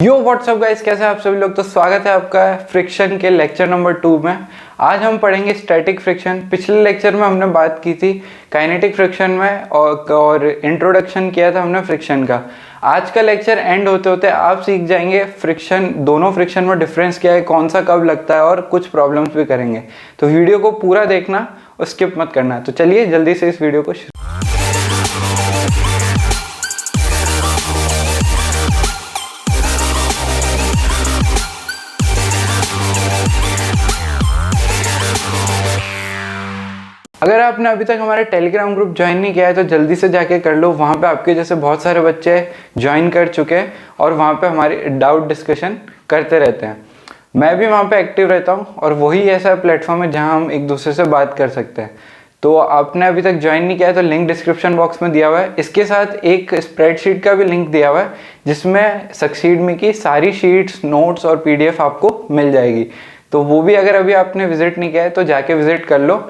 यो WhatsApp guys, कैसे हैं आप सभी लोग। तो स्वागत है आपका फ्रिक्शन के लेक्चर नंबर 2 में। आज हम पढ़ेंगे स्टैटिक फ्रिक्शन। पिछले लेक्चर में हमने बात की थी काइनेटिक फ्रिक्शन में और इंट्रोडक्शन किया था हमने फ्रिक्शन का। आज का लेक्चर एंड होते होते आप सीख जाएंगे फ्रिक्शन, दोनों फ्रिक्शन में डिफरेंस क्या है, कौन सा कब लगता है और कुछ प्रॉब्लम्स भी करेंगे। तो वीडियो को पूरा देखना और स्किप मत करना। तो चलिए जल्दी से इस वीडियो को अगर आपने अभी तक हमारे टेलीग्राम ग्रुप ज्वाइन नहीं किया है तो जल्दी से जाके कर लो। वहाँ पे आपके जैसे बहुत सारे बच्चे ज्वाइन कर चुके हैं और वहाँ पे हमारी डाउट डिस्कशन करते रहते हैं। मैं भी वहाँ पे एक्टिव रहता हूँ और वही ऐसा प्लेटफॉर्म है जहाँ हम एक दूसरे से बात कर सकते हैं। तो आपने अभी तक ज्वाइन नहीं किया है तो लिंक डिस्क्रिप्शन बॉक्स में दिया हुआ है। इसके साथ एक स्प्रेडशीट का भी लिंक दिया हुआ है जिसमें सक्सीड मी की सारी शीट्स, नोट्स और PDF आपको मिल जाएगी। तो वो भी अगर अभी आपने विजिट नहीं किया है तो जाके विजिट कर लो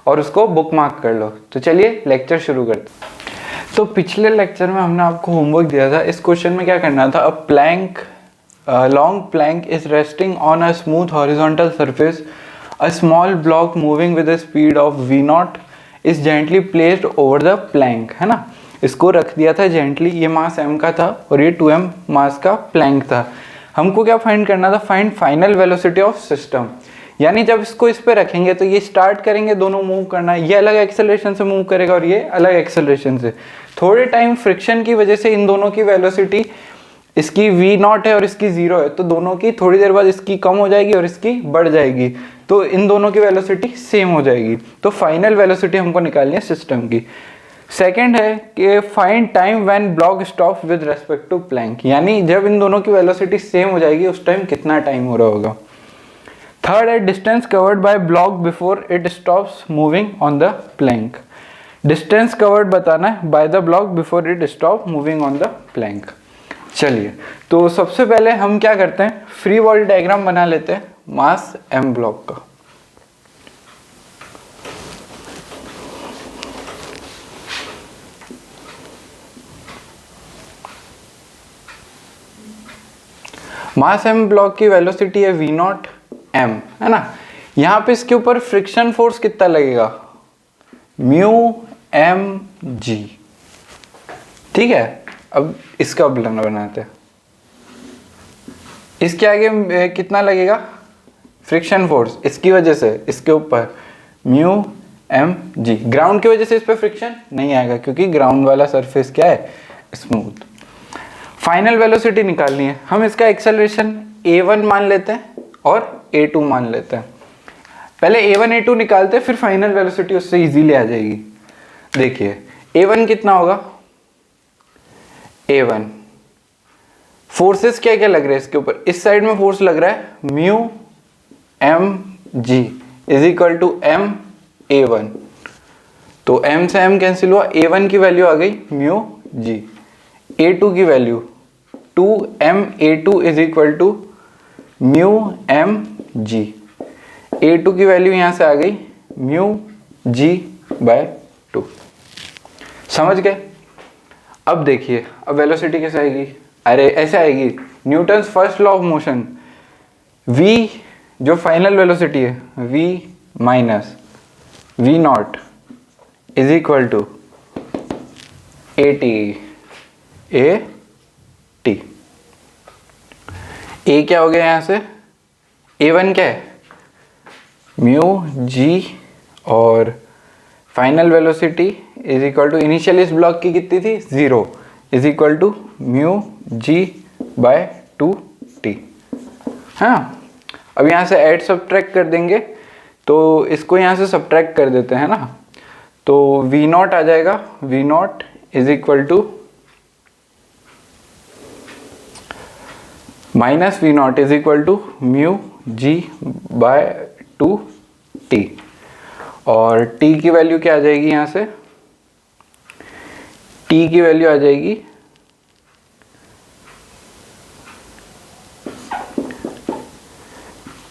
और उसको बुक मार्क कर लो। तो चलिए लेक्चर शुरू करते हैं। तो पिछले लेक्चर में हमने आपको होमवर्क दिया था। इस क्वेश्चन में क्या करना था, long plank is resting on a smooth horizontal surface, a small block moving with the speed of v0 is gently placed over the plank, है ना। इसको रख दिया था जेंटली, ये मास m का था और ये 2m मास का प्लैंक था। हमको क्या फाइंड करना था, find final velocity of system. यानी जब इसको इस पे रखेंगे तो ये स्टार्ट करेंगे दोनों मूव करना, ये अलग एक्सेलरेशन से मूव करेगा और ये अलग एक्सेलरेशन से। थोड़े टाइम फ्रिक्शन की वजह से इन दोनों की वेलोसिटी, इसकी v0 है और इसकी 0 है, तो दोनों की थोड़ी देर बाद इसकी कम हो जाएगी और इसकी बढ़ जाएगी, तो इन दोनों की वेलोसिटी सेम हो जाएगी। तो फाइनल वेलोसिटी हमको निकालनी है सिस्टम की। सेकेंड है कि find time when block stops with respect to plank, यानी जब इन दोनों की वेलोसिटी सेम हो जाएगी उस टाइम कितना टाइम हो रहा होगा। थर्ड है distance covered by block before it stops moving on the plank. Distance covered बताना है by the block before it stop moving on the plank. चलिए तो सबसे पहले हम क्या करते हैं, फ्री बॉडी डायग्राम बना लेते हैं मास m ब्लॉक का। मास m ब्लॉक की वेलोसिटी है v0 m, है ना। यहाँ पे इसके ऊपर फ्रिक्शन फोर्स कितना लगेगा, म्यू m g, ठीक है। अब इसका बनाते हैं, इसके आगे कितना लगेगा फ्रिक्शन फोर्स, इसकी वजह से इसके ऊपर म्यू m g। ग्राउंड की वजह से इस पर फ्रिक्शन नहीं आएगा क्योंकि ग्राउंड वाला सरफेस क्या है, स्मूथ। फाइनल वेलोसिटी निकालनी है, हम इसका एक्सेलरेशन a1 मान लेते हैं और a2 मान लेते हैं। पहले a1 a2 निकालते हैं, फिर फाइनल वेलोसिटी उससे इजीली आ जाएगी। देखिए a1 कितना होगा, a1 फोर्सेस क्या क्या लग रहे हैं इसके ऊपर, इस साइड में फोर्स लग रहा है mu m g is equal to m a1। तो m से m कैंसिल हुआ, a1 की वैल्यू आ गई म्यू g, a2 की value 2m a2 is equal to mu m g, a2 की वैल्यू यहां से आ गई म्यू g बाय 2। समझ गए। अब देखिए अब वेलोसिटी कैसे आएगी, अरे ऐसे आएगी, Newton's first law of motion. v जो फाइनल वेलोसिटी है v minus v0 is equal to a क्या हो गया, यहां से a1 क्या है म्यू g और final velocity is equal to, initial इस ब्लॉक की कितनी थी 0, is equal to mu g by 2t। हाँ, अब यहाँ से ऐड सब्ट्रैक्ट कर देंगे, तो इसको यहाँ से सब्ट्रैक्ट कर देते हैं ना, तो v0 आ जाएगा, v0 is equal to minus v0 is equal to mu g by 2t। और t की वैल्यू क्या आ जाएगी, यहाँ से t की वैल्यू आ जाएगी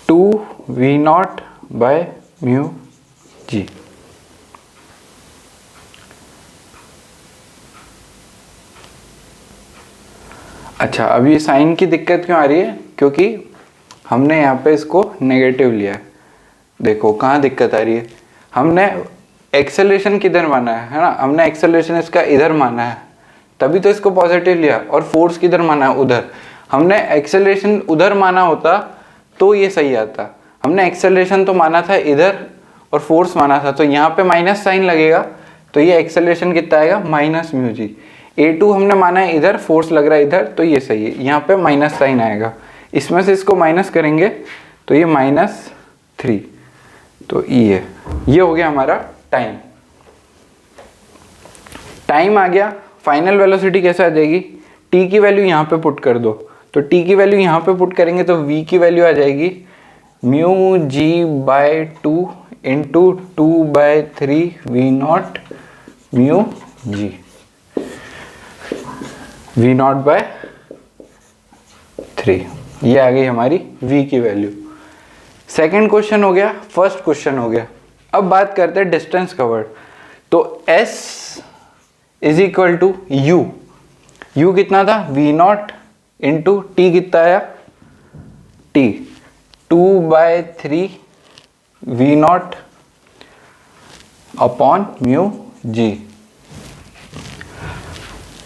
2v0 बाय म्यू g। अच्छा, अब ये साइन की दिक्कत क्यों आ रही है? क्योंकि हमने यहाँ पे इसको नेगेटिव लिया है। देखो कहाँ दिक्कत आ रही है, हमने एक्सेलरेशन किधर माना है ना, हमने एक्सेलरेशन इसका इधर माना है, तभी तो इसको पॉजिटिव लिया, और फोर्स किधर माना है, उधर। हमने एक्सेलरेशन उधर माना होता तो ये सही आता, हमने एक्सेलरेशन तो माना था इधर और फोर्स माना था, तो यहाँ पे माइनस साइन लगेगा, तो ये एक्सेलरेशन कितना आएगा, माइनस म्यू जी। A2 हमने माना है इधर, फोर्स लग रहा है इधर, तो ये सही है, यहाँ पे माइनस साइन आएगा, इसमें से इसको माइनस करेंगे तो ये -3, तो ये हो गया हमारा टाइम। टाइम आ गया, फाइनल वेलोसिटी कैसे आ जाएगी, t की वैल्यू यहाँ पे पुट कर दो, तो t की वैल्यू यहाँ पे पुट करेंगे तो v की वैल्यू आ जाएगी μg/2 into 2/3 v0 μg, v0/3, ये आ गई हमारी v की वैल्यू। सेकंड क्वेश्चन हो गया, फर्स्ट क्वेश्चन हो गया। अब बात करते हैं डिस्टेंस कवर्ड, तो s is equal to u कितना था, v0 इंटू t कितना आया, t 2/3 v0 upon mu g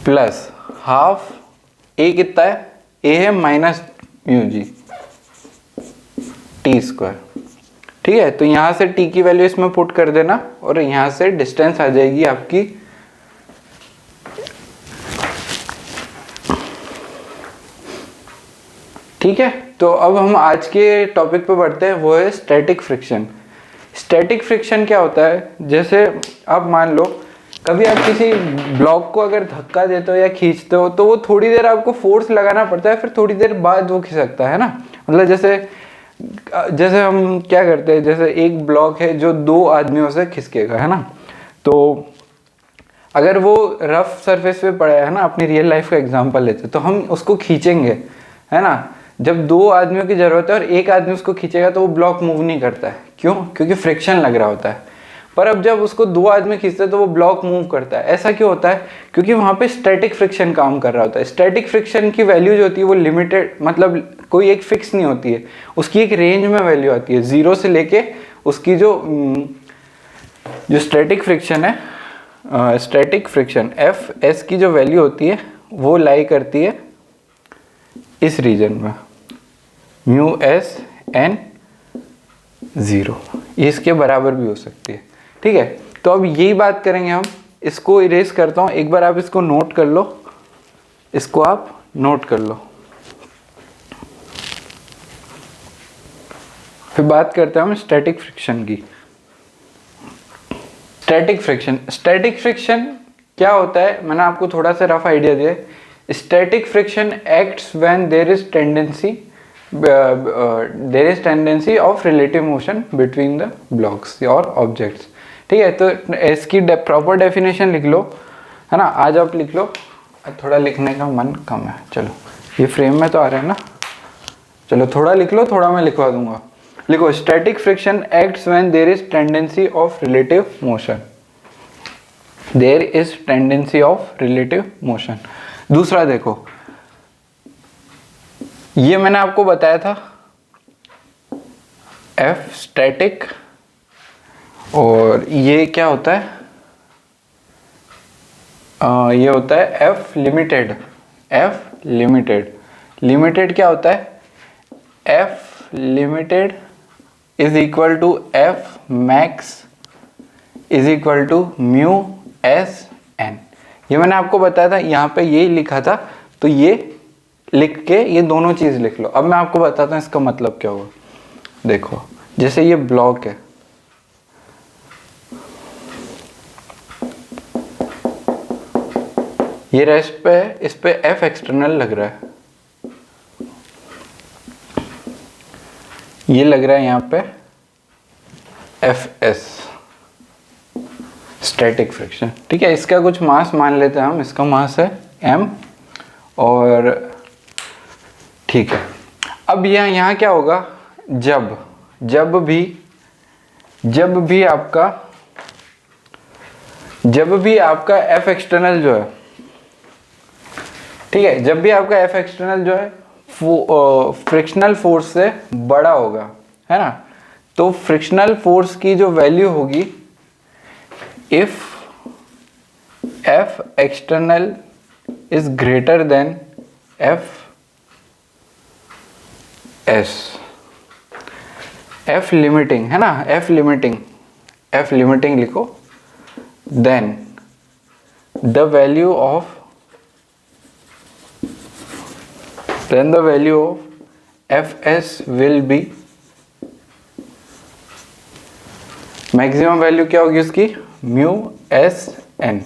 plus half a कितना है, a है minus mu G T square. ठीक है, तो यहां से t की वैल्यू इसमें पुट कर देना और यहां से डिस्टेंस आ जाएगी आपकी ठीक है। तो अब हम आज के टॉपिक पे बढ़ते हैं, वो है स्टैटिक फ्रिक्शन। स्टैटिक फ्रिक्शन क्या होता है, जैसे आप मान लो कभी आप किसी ब्लॉक को अगर धक्का देते हो या खींचते हो तो वो थोड़ी देर आपको फोर्स लगाना पड़ता है, फिर थोड़ी देर बाद वो खिसकता है ना। मतलब जैसे हम क्या करते हैं, जैसे एक ब्लॉक है जो 2 आदमियों से खिसकेगा, है ना, तो अगर वो रफ सरफेस पे पड़ा है ना, अपनी रियल लाइफ का एग्जांपल लेते तो हम उसको खींचेंगे, है ना। जब 2 आदमियों की जरूरत है और एक आदमी उसको खींचेगा तो वो ब्लॉक मूव नहीं करता है, क्यों, क्योंकि फ्रिक्शन लग रहा होता है। पर अब जब उसको 2 आदमी खींचते हैं तो वो ब्लॉक मूव करता है। ऐसा क्यों होता है, क्योंकि वहाँ पे स्टैटिक फ्रिक्शन काम कर रहा होता है। स्टैटिक फ्रिक्शन की वैल्यू जो होती है वो लिमिटेड, मतलब कोई एक फिक्स नहीं होती है, उसकी एक रेंज में वैल्यू आती है, 0 से लेके उसकी जो स्टैटिक फ्रिक्शन है, स्टैटिक फ्रिक्शन Fs की जो वैल्यू होती है वो लाई करती है इस रीजन में μs/n 0, ये इसके बराबर भी हो सकती है। ठीक है, तो अब यही बात करेंगे हम। इसको इरेज करता हूं, एक बार आप इसको नोट कर लो, इसको आप नोट कर लो, फिर बात करते हैं हम स्टैटिक फ्रिक्शन की। स्टैटिक फ्रिक्शन क्या होता है, मैंने आपको थोड़ा सा रफ आइडिया दिया। Static friction acts when there is tendency of relative motion between the blocks और ऑब्जेक्ट्स। ठीक है, तो इसकी प्रॉपर डेफिनेशन लिख लो, है ना। आज आप लिख लो, थोड़ा लिखने का मन कम है, चलो ये फ्रेम में तो आ रहा है ना, चलो थोड़ा लिख लो, थोड़ा मैं लिखवा दूंगा। लिखो, static friction acts when there is tendency of relative motion, there is tendency of relative motion. दूसरा देखो, ये मैंने आपको बताया था F स्टैटिक, और ये क्या होता है, ये होता है F लिमिटेड। F लिमिटेड क्या होता है, F limited is equal to F max is equal to μs/n। ये मैंने आपको बताया था, यहाँ पे ये लिखा था, तो ये लिख के ये दोनों चीज लिख लो। अब मैं आपको बताता हूँ इसका मतलब क्या होगा। देखो, जैसे ये ब्लॉक है, ये रेस्ट पे है, इस पे F एक्सटर्नल लग रहा है, ये लग रहा है यहाँ पे Fs स्टैटिक फ्रिक्शन। ठीक है, इसका कुछ मास मान लेते हैं हम, इसका मास है m, और ठीक है। अब यहाँ क्या होगा, जब भी आपका F एक्सटर्नल जो है, ठीक है, जब भी आपका एफ एक्सटर्नल जो है फ्रिक्शनल फोर्स से बड़ा होगा, है ना, तो फ्रिक्शनल फोर्स की जो वैल्यू होगी, if F external is greater than F S, F limiting, है ना, एफ लिमिटिंग लिखो, then the value of F S will be, maximum value क्या होगी उसकी, म्यू एस एन।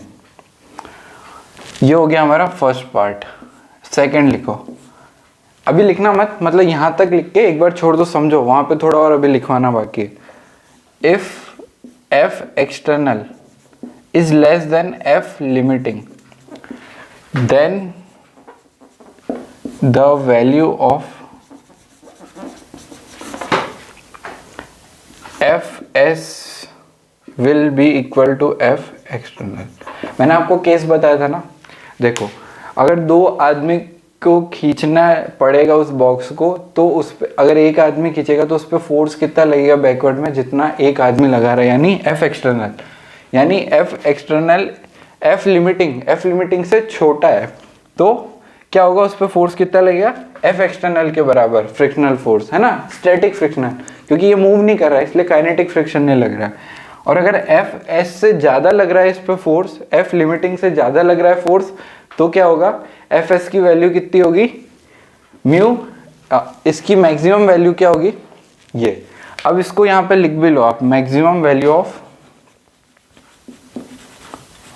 ये हो गया हमारा फर्स्ट पार्ट। सेकंड लिखो, अभी लिखना मत, मतलब यहां तक लिख के एक बार छोड़ दो, समझो, वहां पे थोड़ा और अभी लिखवाना बाकी है। If F external is less than F limiting, then the value of F S will be equal to F external. मैंने आपको केस बताया था ना, देखो, अगर दो आदमी को खींचना पड़ेगा उस बॉक्स को, तो उस पे अगर एक आदमी खींचेगा तो उस पर फोर्स कितना लगेगा बैकवर्ड में, जितना एक आदमी लगा रहा है, यानी एफ एक्सटर्नल। यानी एफ एक्सटर्नल एफ लिमिटिंग से छोटा है, तो क्या होगा, उस पर फोर्स कितना लगेगा, एफ एक्सटर्नल के बराबर फ्रिक्शनल फोर्स, है ना, स्टैटिक फ्रिक्शनल, क्योंकि ये मूव नहीं कर रहा है इसलिए काइनेटिक फ्रिक्शन नहीं लग रहा है। और अगर एफ एस से ज़्यादा लग रहा है इस पर फोर्स, एफ लिमिटिंग से ज़्यादा लग रहा है फोर्स, तो क्या होगा, एफ एस की वैल्यू कितनी होगी, म्यू, इसकी मैक्सिमम वैल्यू क्या होगी, ये। अब इसको यहाँ पे लिख भी लो आप, maximum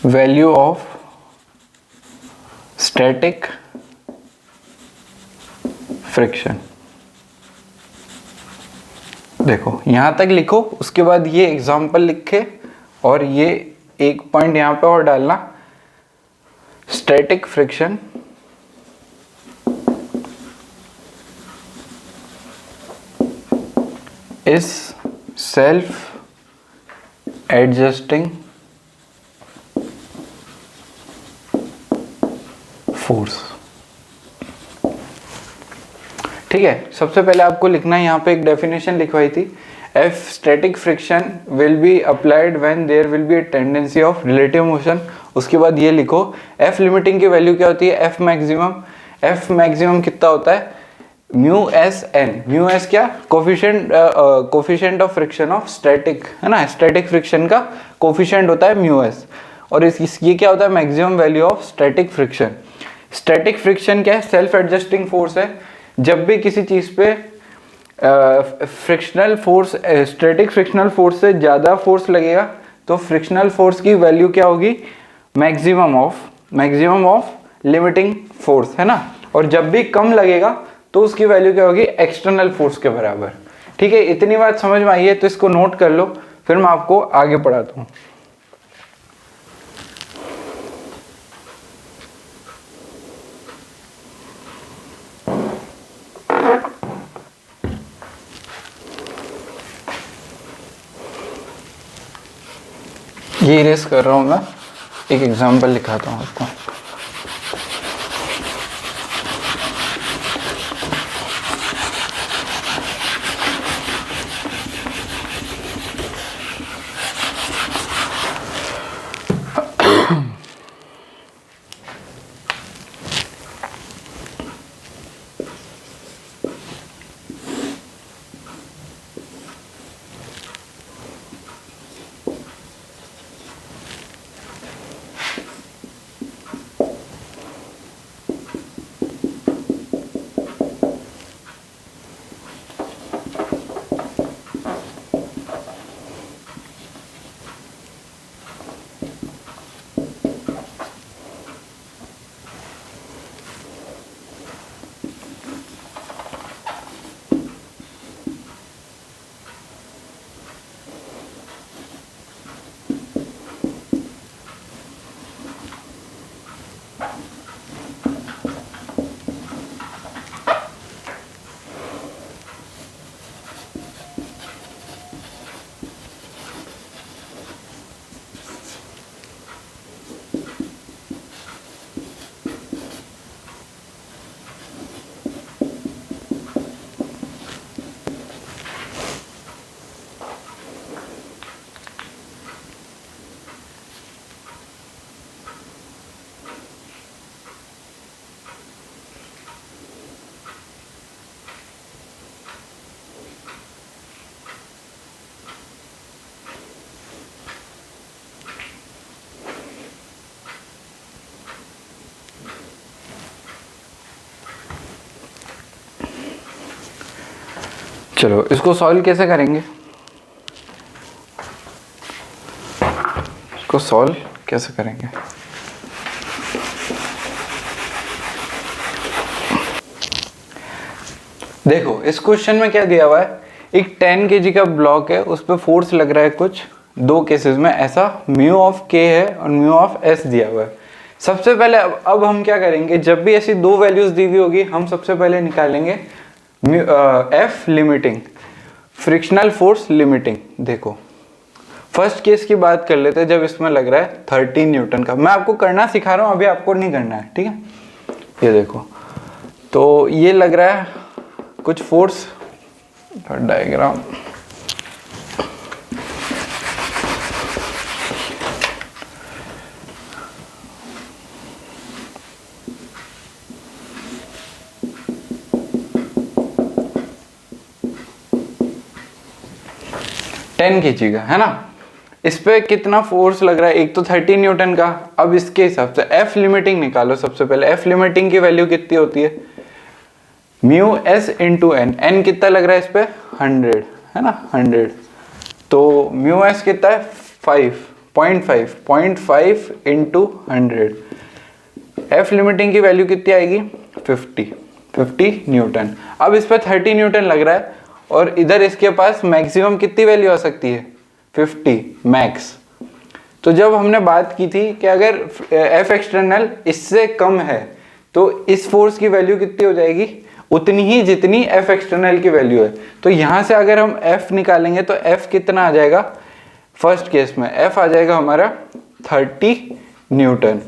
value of static friction. देखो यहां तक लिखो, उसके बाद ये एग्जांपल लिखे और ये एक पॉइंट यहां पे और डालना, static friction is self adjusting force. ठीक है, सबसे पहले आपको लिखना है, यहाँ पे एक डेफिनेशन लिखवाई थी, F static friction will be applied when there will be a tendency of relative motion. उसके बाद ये लिखो, एफ लिमिटिंग की वैल्यू क्या होती है, एफ मैक्सिमम कितना होता है, mu s n. Mu s क्या, coefficient of friction of static, है ना, स्टैटिक फ्रिक्शन का कोफिशिएंट होता है म्यू एस। और ये क्या होता है, maximum value of static friction. Static friction क्या है, सेल्फ एडजस्टिंग फोर्स है। जब भी किसी चीज पे frictional force, static frictional force से ज्यादा फोर्स लगेगा, तो फ्रिक्शनल फोर्स की वैल्यू क्या होगी, मैक्सिमम ऑफ लिमिटिंग फोर्स, है ना। और जब भी कम लगेगा तो उसकी वैल्यू क्या होगी, एक्सटर्नल फोर्स के बराबर। ठीक है, इतनी बात समझ में आई है, तो इसको नोट कर लो, फिर मैं आपको आगे पढ़ाता हूँ। ये इरेज कर रहा हूँ मैं, एक एग्जांपल लिखाता हूँ आपको। चलो इसको सॉल्व कैसे करेंगे, इसको सॉल्व कैसे करेंगे। देखो इस क्वेश्चन में क्या दिया हुआ है, एक 10 kg का ब्लॉक है, उस पर फोर्स लग रहा है कुछ दो केसेस में ऐसा, म्यू ऑफ के है और म्यू ऑफ एस दिया हुआ है। सबसे पहले अब हम क्या करेंगे, जब भी ऐसी दो वैल्यूज दी हुई होगी हम सबसे पहले निकालेंगे F limiting, frictional force limiting. देखो फर्स्ट केस की बात कर लेते हैं, जब इसमें लग रहा है 13 न्यूटन का। मैं आपको करना सिखा रहा हूँ, अभी आपको नहीं करना है, ठीक है। ये देखो, तो ये लग रहा है कुछ फोर्स, डायग्राम टेन kg का है ना, इस पे कितना फोर्स लग रहा है, एक तो 13 न्यूटन का। अब इसके हिसाब से एफ लिमिटिंग निकालो। सबसे पहले एफ लिमिटिंग की वैल्यू कितनी होती है, mu S into N. N कितना लग रहा है इस पे 100 है ना, 100, तो म्यू एस कितना है 0.5 इंटू 100। एफ लिमिटिंग की वैल्यू कितनी आएगी 50 न्यूटन। अब इस पे 30 न्यूटन लग रहा है और इधर इसके पास मैक्सिमम कितनी वैल्यू आ सकती है 50 मैक्स। तो जब हमने बात की थी कि अगर एफ एक्सटर्नल इससे कम है तो इस फोर्स की वैल्यू कितनी हो जाएगी, उतनी ही जितनी एफ एक्सटर्नल की वैल्यू है। तो यहाँ से अगर हम एफ निकालेंगे तो एफ कितना आ जाएगा, फर्स्ट केस में एफ आ जाएगा हमारा 30 न्यूटन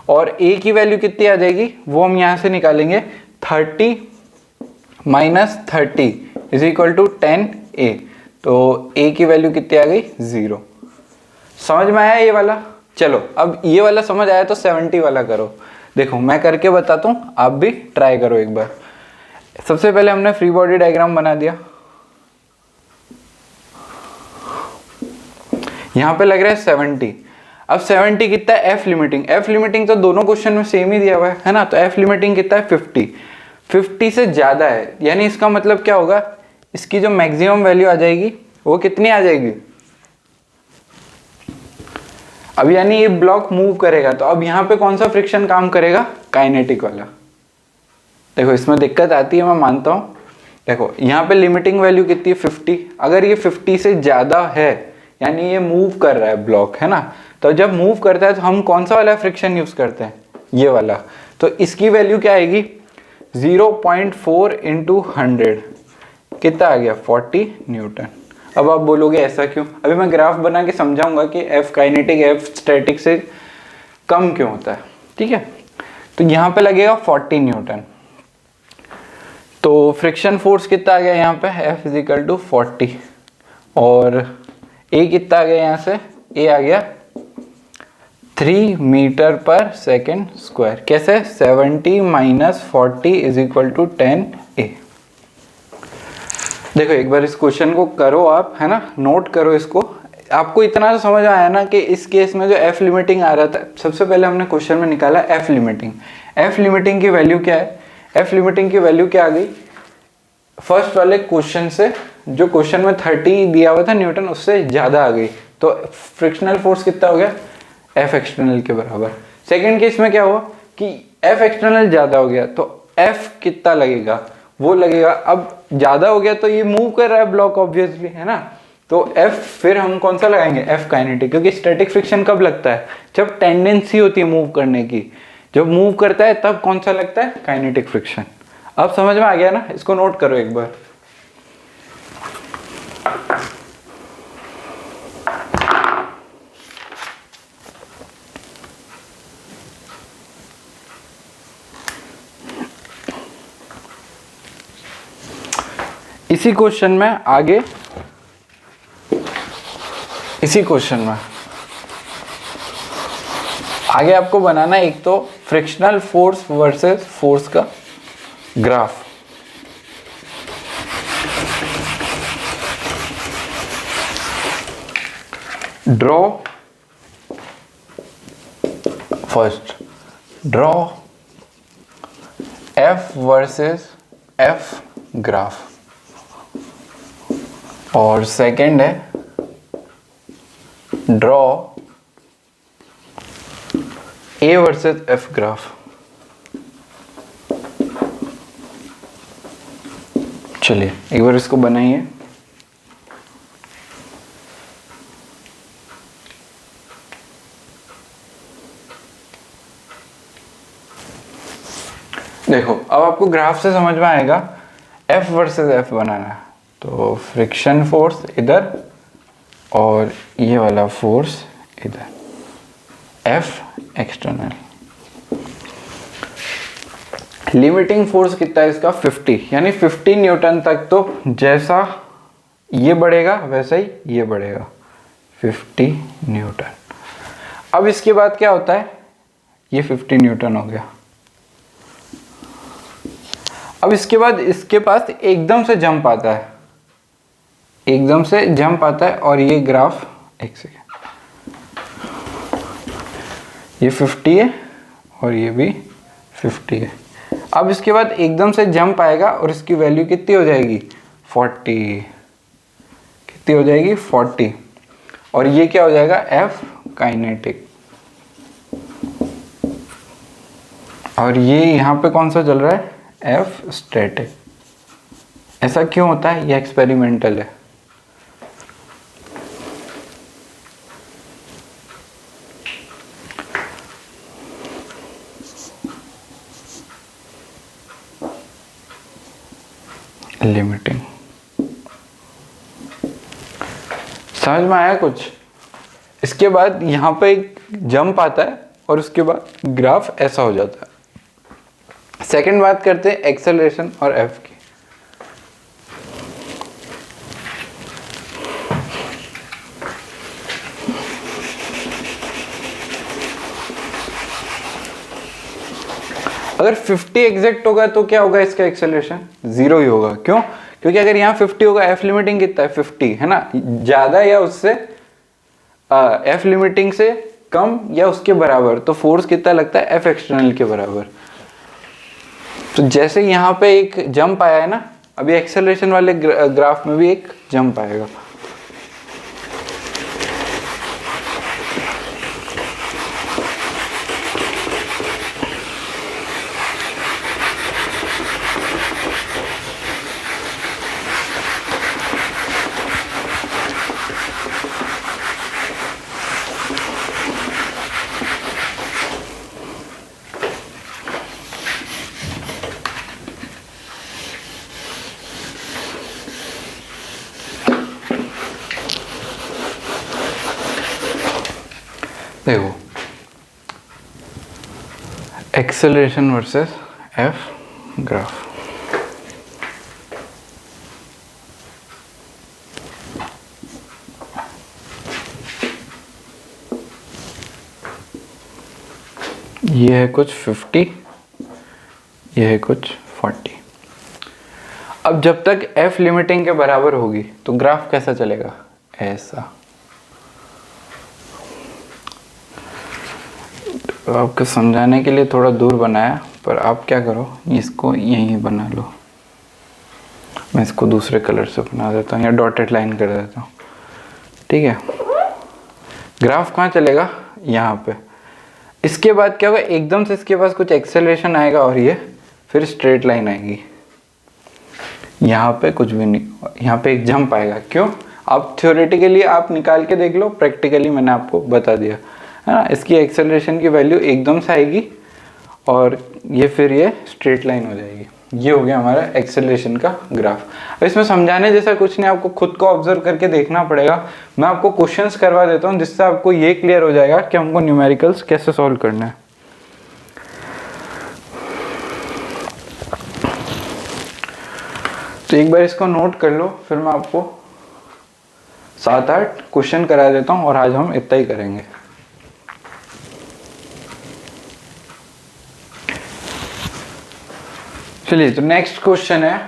और ए की वैल्यू कितनी आ जाएगी वो हम यहाँ से निकालेंगे, 30 minus 30 is equal to 10A। तो A की वैल्यू कितनी आ गई 0। समझ में आया ये वाला। चलो अब ये वाला समझ आया तो 70 वाला करो। देखो मैं करके बताता हूँ, आप भी ट्राई करो एक बार। सबसे पहले हमने फ्री बॉडी डायग्राम बना दिया, यहाँ पे लग रहा है 70। अब 70 कितना है एफ लिमिटिंग, एफ लिमिटिंग तो दोनों क्वेश्चन में सेम ही दिया हुआ है ना, तो एफ लिमिटिंग कितना है 50 से ज्यादा है, यानी इसका मतलब क्या होगा, इसकी जो मैक्सिमम वैल्यू आ जाएगी वो कितनी आ जाएगी। अब यानी ये ब्लॉक मूव करेगा तो अब यहाँ पे कौन सा फ्रिक्शन काम करेगा, काइनेटिक वाला। देखो इसमें दिक्कत आती है, मैं मानता हूँ। देखो यहाँ पे लिमिटिंग वैल्यू कितनी है 50, अगर ये 50 से ज्यादा है यानी ये मूव कर रहा है ब्लॉक है ना, तो जब मूव करता है तो हम कौन सा वाला फ्रिक्शन यूज करते हैं, ये वाला। तो इसकी वैल्यू क्या आएगी 0.4 इंटू 100 कितना आ गया 40 न्यूटन। अब आप बोलोगे ऐसा क्यों, अभी मैं ग्राफ बना के समझाऊंगा कि एफ काइनेटिक एफ स्टैटिक से कम क्यों होता है, ठीक है। तो यहाँ पे लगेगा 40 न्यूटन, तो फ्रिक्शन फोर्स कितना आ गया यहाँ पे एफ इज इक्वल टू 40 और ए कितना आ गया यहाँ से, ए आ गया 3 मीटर पर सेकेंड स्क्वायर। कैसे 70 minus 40 is equal to 10A। देखो एक बार इस क्वेश्चन को करो आप, है ना, नोट करो इसको। आपको इतना तो समझ आया ना कि इस केस में जो एफ लिमिटिंग आ रहा था, सबसे पहले हमने क्वेश्चन में निकाला एफ लिमिटिंग। एफ लिमिटिंग की वैल्यू क्या है, एफ लिमिटिंग की वैल्यू क्या आ गई फर्स्ट वाले क्वेश्चन से, जो क्वेश्चन में 30 दिया हुआ था न्यूटन उससे ज्यादा आ गई, तो फ्रिक्शनल फोर्स कितना हो गया एफ एक्सटर्नल के बराबर। सेकेंड केस में क्या हुआ कि एफ एक्सटर्नल ज्यादा हो गया तो एफ कितना लगेगा वो लगेगा, अब ज्यादा हो गया तो ये मूव कर रहा है ब्लॉक ऑब्वियसली, है ना, तो एफ फिर हम कौन सा लगाएंगे एफ काइनेटिक, क्योंकि स्टैटिक फ्रिक्शन कब लगता है जब टेंडेंसी होती है मूव करने की, जब मूव करता है तब कौन सा लगता है काइनेटिक फ्रिक्शन। अब समझ में आ गया ना, इसको नोट करो एक बार। इसी क्वेश्चन में आगे, इसी क्वेश्चन में आगे आपको बनाना है एक तो फ्रिक्शनल फोर्स वर्सेस फोर्स का graph. Draw first, draw F versus F graph. और सेकंड है draw A versus F graph. चलिए एक बार इसको बनाइए। देखो अब आपको ग्राफ से समझ में आएगा F वर्सेस F बनाना है, तो फ्रिक्शन फोर्स इधर और ये वाला फोर्स इधर, F एक्सटर्नल। लिमिटिंग फोर्स कितना है इसका 50, यानी 50 न्यूटन तक, तो जैसा ये बढ़ेगा वैसा ही ये बढ़ेगा 50 न्यूटन। अब इसके बाद क्या होता है, ये 50 न्यूटन हो गया। अब इसके बाद इसके पास एकदम से जंप आता है, एकदम से जंप आता है और ये ग्राफ एक सेकेंड, ये 50 है और ये भी 50 है। अब इसके बाद एकदम से जंप आएगा और इसकी वैल्यू कितनी हो जाएगी 40, कितनी हो जाएगी 40, और ये क्या हो जाएगा F काइनेटिक, और ये यहाँ पे कौन सा चल रहा है F स्टैटिक। ऐसा क्यों होता है, ये एक्सपेरिमेंटल है। लिमिटिंग समझ में आया कुछ। इसके बाद यहाँ पे एक जंप आता है और उसके बाद ग्राफ ऐसा हो जाता है। सेकंड बात करते हैं एक्सेलरेशन और एफ की। अगर 50 एग्जैक्ट होगा तो क्या होगा, इसका एक्सेलरेशन 0 ही होगा। क्यों? क्योंकि अगर यहाँ 50 होगा, एफ लिमिटिंग कितना है 50 है ना, ज्यादा या उससे एफ लिमिटिंग से कम या उसके बराबर, तो फोर्स कितना लगता है एफ एक्सटर्नल के बराबर। तो जैसे यहाँ पे एक जंप आया है ना, अभी एक्सेलरेशन वाले ग्राफ में भी एक जंप आएगा। देखो एक्सेलरेशन वर्सेस एफ ग्राफ। ये है कुछ 50, ये है कुछ 40। अब जब तक एफ लिमिटिंग के बराबर होगी तो ग्राफ कैसा चलेगा, ऐसा। तो आपको समझाने के लिए थोड़ा दूर बनाया, पर आप क्या करो, इसको यहीं बना लो। मैं इसको दूसरे कलर से बना देता हूँ या डॉटेड लाइन कर देता हूँ, ठीक है। ग्राफ कहाँ चलेगा, यहाँ पे। इसके बाद क्या होगा, एकदम से इसके पास कुछ एक्सेलरेशन आएगा और ये फिर स्ट्रेट लाइन आएगी। यहाँ पे कुछ भी नहीं, यहाँ पे एक जंप आएगा। क्यों? आप थ्योरेटिकली आप निकाल के देख लो, प्रैक्टिकली मैंने आपको बता दिया है ना। इसकी एक्सेलरेशन की वैल्यू एकदम से आएगी और ये फिर ये स्ट्रेट लाइन हो जाएगी। ये हो गया हमारा एक्सेलरेशन का ग्राफ। अब इसमें समझाने जैसा कुछ नहीं, आपको खुद को ऑब्जर्व करके देखना पड़ेगा। मैं आपको क्वेश्चंस करवा देता हूँ जिससे आपको ये क्लियर हो जाएगा कि हमको न्यूमेरिकल्स कैसे सॉल्व करना है। तो एक बार इसको नोट कर लो, फिर मैं आपको 7-8 क्वेश्चन करा देता हूँ और आज हम इतना ही करेंगे। चलिए, तो नेक्स्ट क्वेश्चन है,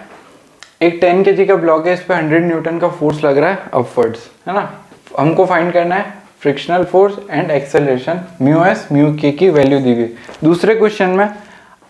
एक 10 kg का ब्लॉक है, इस पे 100 न्यूटन का फोर्स लग रहा है अपवर्ड्स, है ना। हमको फाइंड करना है frictional force and acceleration mu S mu के की वैल्यू दी हुई। दूसरे क्वेश्चन में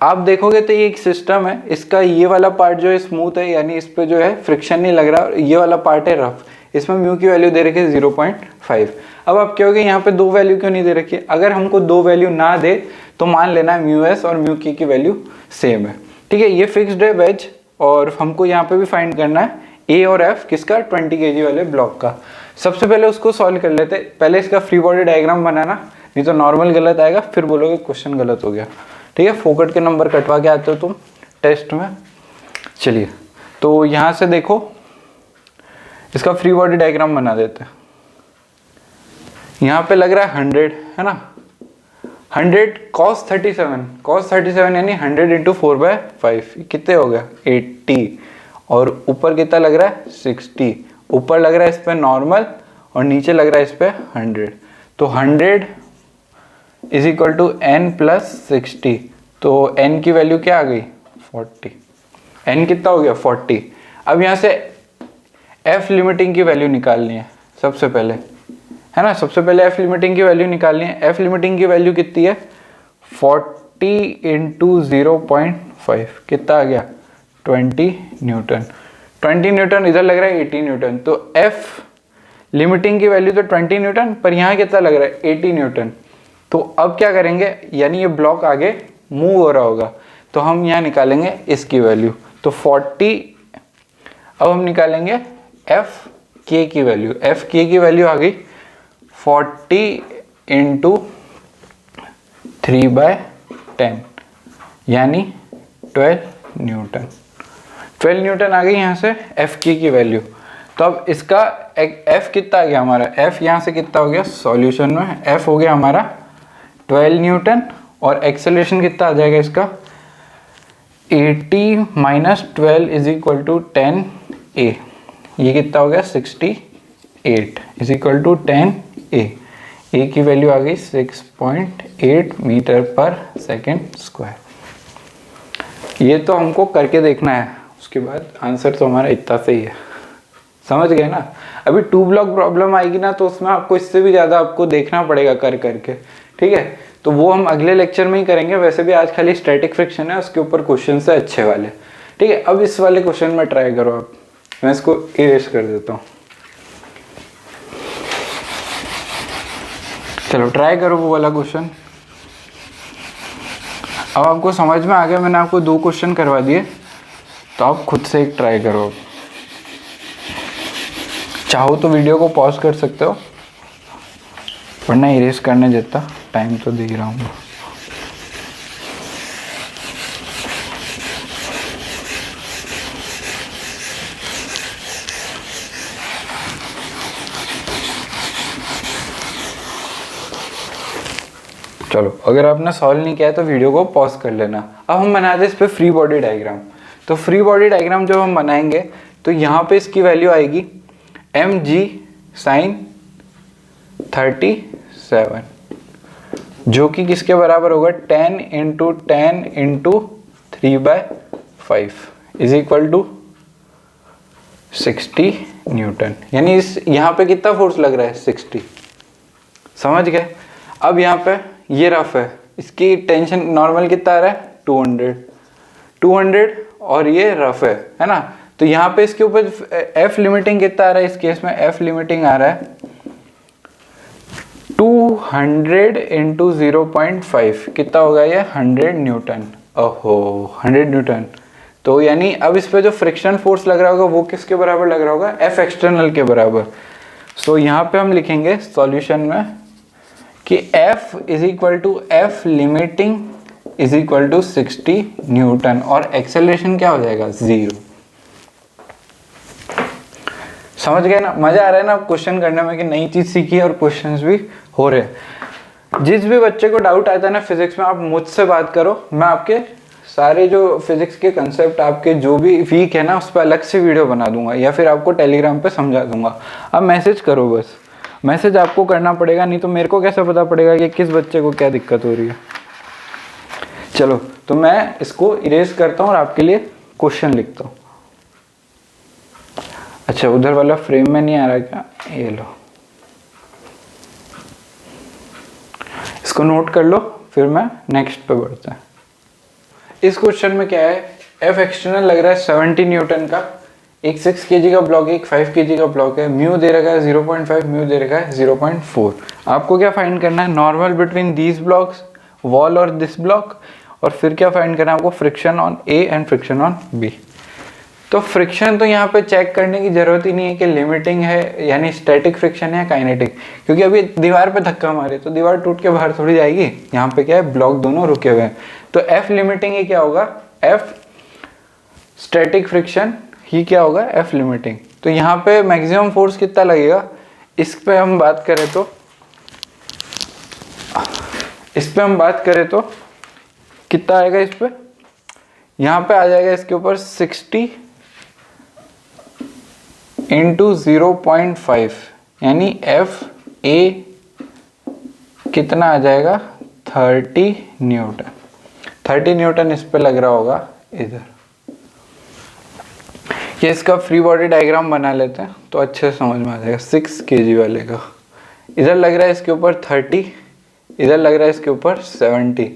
आप देखोगे तो ये एक सिस्टम है, इसका ये वाला पार्ट जो है स्मूथ है, यानी इस पे जो है फ्रिक्शन नहीं लग रहा, और ये वाला पार्ट है रफ, इसमें म्यू की वैल्यू दे रखी है 0.5। अब आप कहोगे यहाँ पे दो वैल्यू क्यों नहीं दे रखी है? अगर हमको दो वैल्यू ना दे तो मान लेना है म्यू एस और म्यू की वैल्यू सेम है, ठीक है। ये फिक्स्ड है वेज, और हमको यहाँ पे भी फाइंड करना है ए और एफ किसका, 20 kg वाले ब्लॉक का। सबसे पहले उसको सॉल्व कर लेते, पहले इसका फ्री बॉडी डायग्राम बनाना, नहीं तो नॉर्मल गलत आएगा, फिर बोलोगे क्वेश्चन गलत हो गया, ठीक है। फोकट के नंबर कटवा के आते हो तुम टेस्ट में। चलिए, तो यहाँ से देखो इसका फ्री बॉडी डायग्राम बना देते हैं। यहाँ पे लग रहा है 100, है ना, 100 cos 37 यानी 100 इंटू 4/5 कितने हो गया 80, और ऊपर कितना लग रहा है 60, ऊपर लग रहा है इस पे नॉर्मल और नीचे लग रहा है इस पे 100, तो 100 is equal to n plus 60, तो n की वैल्यू क्या आ गई 40, n कितना हो गया 40। अब यहाँ से f लिमिटिंग की वैल्यू निकालनी है सबसे पहले, है ना, सबसे पहले f लिमिटिंग की वैल्यू निकालनी है। f लिमिटिंग की वैल्यू कितनी है 40 इंटू 0.5 कितना आ गया 20 न्यूटन। 20 न्यूटन इधर लग रहा है 80 न्यूटन, तो f लिमिटिंग की वैल्यू तो 20 न्यूटन, पर यहाँ कितना लग रहा है 80 न्यूटन। तो अब क्या करेंगे, यानी ये ब्लॉक आगे मूव हो रहा होगा, तो हम यहाँ निकालेंगे इसकी वैल्यू, तो 40। अब हम निकालेंगे एफ के की वैल्यू, एफ के की वैल्यू आ गई 40 इंटू 3/10 यानी 12 न्यूटन। 12 न्यूटन आ गई यहाँ से एफ की वैल्यू। तो अब इसका एफ कितना आ गया हमारा, एफ यहाँ से कितना हो गया सॉल्यूशन में, एफ हो गया हमारा 12 न्यूटन, और एक्सेलरेशन कितना आ जाएगा इसका 80 माइनस 12 इज इक्वल टू 10 ए, ये कितना हो गया 68 इज इक्वल टू 10 ए की वैल्यू आ गई 6.8 मीटर पर सेकेंड स्क्वायर। ये तो हमको करके देखना है, उसके बाद आंसर तो हमारा इतना सही है, समझ गए ना। अभी 2 ब्लॉक प्रॉब्लम आएगी ना, तो उसमें आपको इससे भी ज़्यादा आपको देखना पड़ेगा कर करके, ठीक है। तो वो हम अगले लेक्चर में ही करेंगे, वैसे भी आज खाली स्टैटिक फ्रिक्शन है, उसके ऊपर क्वेश्चन है अच्छे वाले, ठीक है। अब इस वाले क्वेश्चन में ट्राई करो आप, मैं इसको इरेज कर देता हूँ। चलो ट्राई करो वो वाला क्वेश्चन। अब आपको समझ में आ गया, मैंने आपको 2 क्वेश्चन करवा दिए, तो आप खुद से एक ट्राई करो। चाहो तो वीडियो को पॉज कर सकते हो, वरना इरेज करने देता, टाइम तो दे ही रहा हूँ। चलो, अगर आपने सॉल्व नहीं किया है तो वीडियो को पॉज कर लेना। अब हम बनाते हैं इस पे फ्री बॉडी डायग्राम। तो फ्री बॉडी डायग्राम जब हम बनाएंगे तो यहाँ पे इसकी वैल्यू आएगी mg sin 37, जो कि किसके बराबर होगा 10 into 10 into 3/5 is equal to 60 newton, यानी इस यहाँ पे कितना फोर्स लग रहा है 60, समझ गए। अब यहाँ पे ये रफ है, इसकी टेंशन नॉर्मल कितना आ रहा है 200 और ये रफ है ना। तो यहाँ पे इसके ऊपर एफ लिमिटिंग कितना आ रहा है, इस केस में एफ लिमिटिंग आ रहा है 200 इंटू 0.5 कितना होगा ये 100 न्यूटन। ओहो 100 न्यूटन, तो यानी अब इस पे जो फ्रिक्शन फोर्स लग रहा होगा वो किसके बराबर लग रहा होगा एफ एक्सटर्नल के बराबर। सो यहाँ पे हम लिखेंगे सॉल्यूशन में कि F is equal to F limiting is equal to 60 newton, और एक्सेलरेशन क्या हो जाएगा 0। समझ गए ना, मजा आ रहा है ना क्वेश्चन करने में कि नई चीज सीखी और क्वेश्चंस भी हो रहे हैं। जिस भी बच्चे को डाउट आता है ना फिजिक्स में, आप मुझसे बात करो, मैं आपके सारे जो फिजिक्स के कंसेप्ट आपके जो भी वीक है ना उस पर अलग से वीडियो बना दूंगा, या फिर आपको टेलीग्राम पे समझा दूंगा। आप मैसेज करो, बस मैसेज आपको करना पड़ेगा, नहीं तो मेरे को कैसे पता पड़ेगा कि किस बच्चे को क्या दिक्कत हो रही है। चलो, तो मैं इसको इरेज करता हूँ और आपके लिए क्वेश्चन लिखता हूँ। अच्छा, उधर वाला फ्रेम में नहीं आ रहा क्या, ये लो, इसको नोट कर लो, फिर मैं नेक्स्ट पे बढ़ता है। इस क्वेश्चन में क्या है, एफ एक्सटर्नल लग रहा है 70 न्यूटन का, एक 6 kg का ब्लॉक है, एक 5 kg का ब्लॉक है, म्यू दे रखा है 0.5, म्यू दे रखा है 0.4। आपको क्या फाइंड करना है, normal between these blocks, wall और दिस ब्लॉक, और फिर क्या फाइंड करना है आपको, friction on A and friction on B. तो फ्रिक्शन तो यहाँ पे चेक करने की जरूरत ही नहीं है कि लिमिटिंग है यानी स्टैटिक फ्रिक्शन है या काइनेटिक, क्योंकि अभी दीवार पे धक्का मारे तो दीवार टूट के बाहर थोड़ी जाएगी, यहाँ पे क्या है ब्लॉक दोनों रुके हुए हैं। तो एफ लिमिटिंग ही क्या होगा, एफ स्टैटिक फ्रिक्शन ही क्या होगा, एफ लिमिटिंग। तो यहाँ पे मैक्सिमम फोर्स कितना लगेगा, इस पे हम बात करें तो कितना आएगा इस पे, यहाँ पे आ जाएगा इसके ऊपर 60 इंटू 0.5 यानी एफ ए कितना आ जाएगा 30 न्यूटन। 30 न्यूटन इस पे लग रहा होगा इधर। ये इसका फ्री बॉडी डायग्राम बना लेते हैं तो अच्छे से समझ में आ जाएगा। 6 kg वाले का इधर लग रहा है इसके ऊपर 30, इधर लग रहा है इसके ऊपर 70,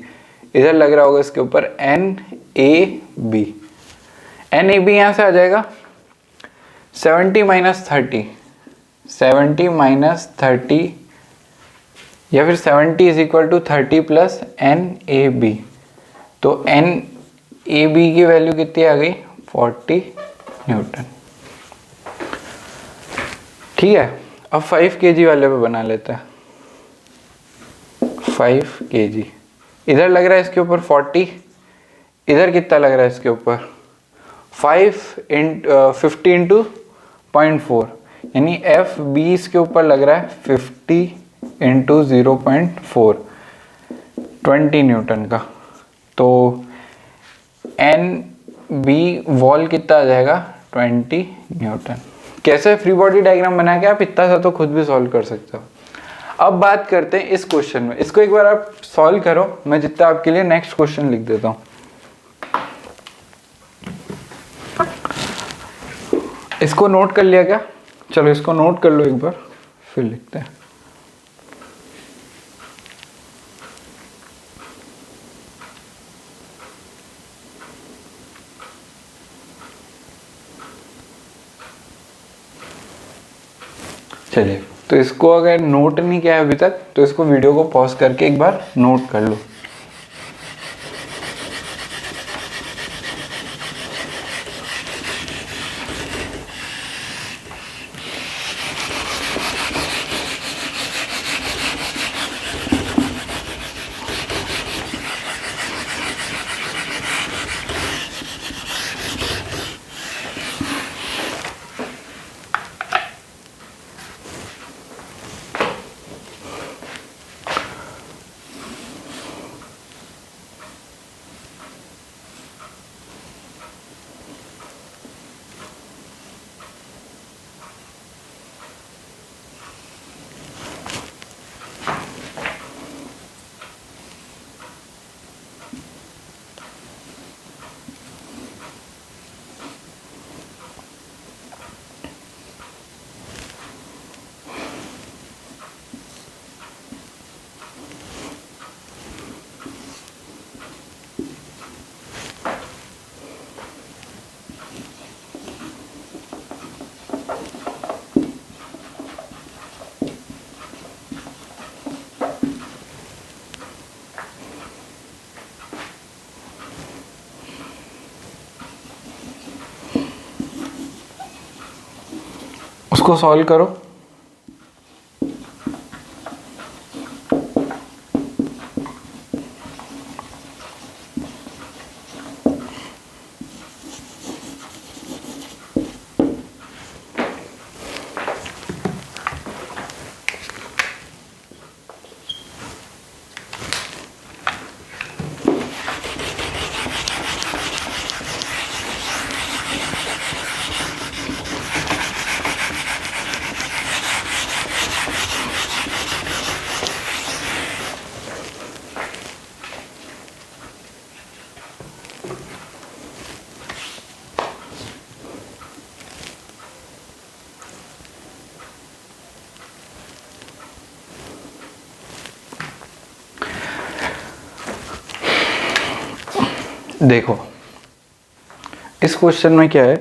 इधर लग रहा होगा इसके ऊपर NAB। NAB यहाँ से आ जाएगा 70 माइनस 30, 70 माइनस 30 या फिर 70 is equal to 30 plus NAB। तो NAB की वैल्यू कितनी आ गई, 40 न्यूटन। ठीक है, अब 5 kg वाले पे बना लेते हैं। 5 kg इधर लग रहा है इसके ऊपर 40, इधर कितना लग रहा है इसके ऊपर 50 इंटू 0.4 यानी एफ बी इसके ऊपर लग रहा है 50 इंटू 0.4 20 न्यूटन का। तो एन बी वॉल कितना आ जाएगा 20 न्यूटन। कैसे, फ्री बॉडी डायग्राम बना के आप इतना सा तो खुद भी सॉल्व कर सकते हो। अब बात करते हैं इस क्वेश्चन में, इसको एक बार आप सॉल्व करो, मैं जितना आपके लिए नेक्स्ट क्वेश्चन लिख देता हूं। इसको नोट कर लिया क्या, चलो इसको नोट कर लो एक बार फिर लिखते हैं। चलिए, तो इसको अगर नोट नहीं किया है अभी तक तो इसको वीडियो को पॉज करके एक बार नोट कर लो। उसको सॉल्व करो। देखो इस क्वेश्चन में क्या है,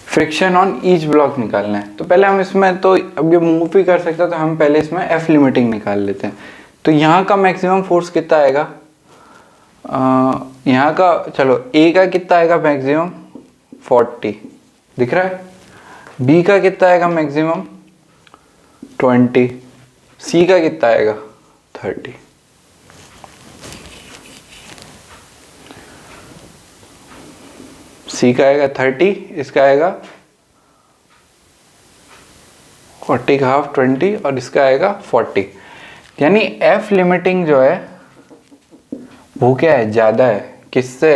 फ्रिक्शन ऑन ईच ब्लॉक निकालना है। तो पहले हम इसमें, तो अब ये मूव भी कर सकता है, तो हम पहले इसमें एफ लिमिटिंग निकाल लेते हैं। तो यहाँ का मैक्सिमम फोर्स कितना आएगा, यहाँ का, चलो ए का कितना आएगा मैक्सिमम 40 दिख रहा है, बी का कितना आएगा मैक्सिमम 20, सी का कितना आएगा 30। सी का आएगा 30, इसका आएगा 40 का हाफ 20 और इसका आएगा 40। यानी एफ लिमिटिंग जो है वो क्या है, ज़्यादा है किससे,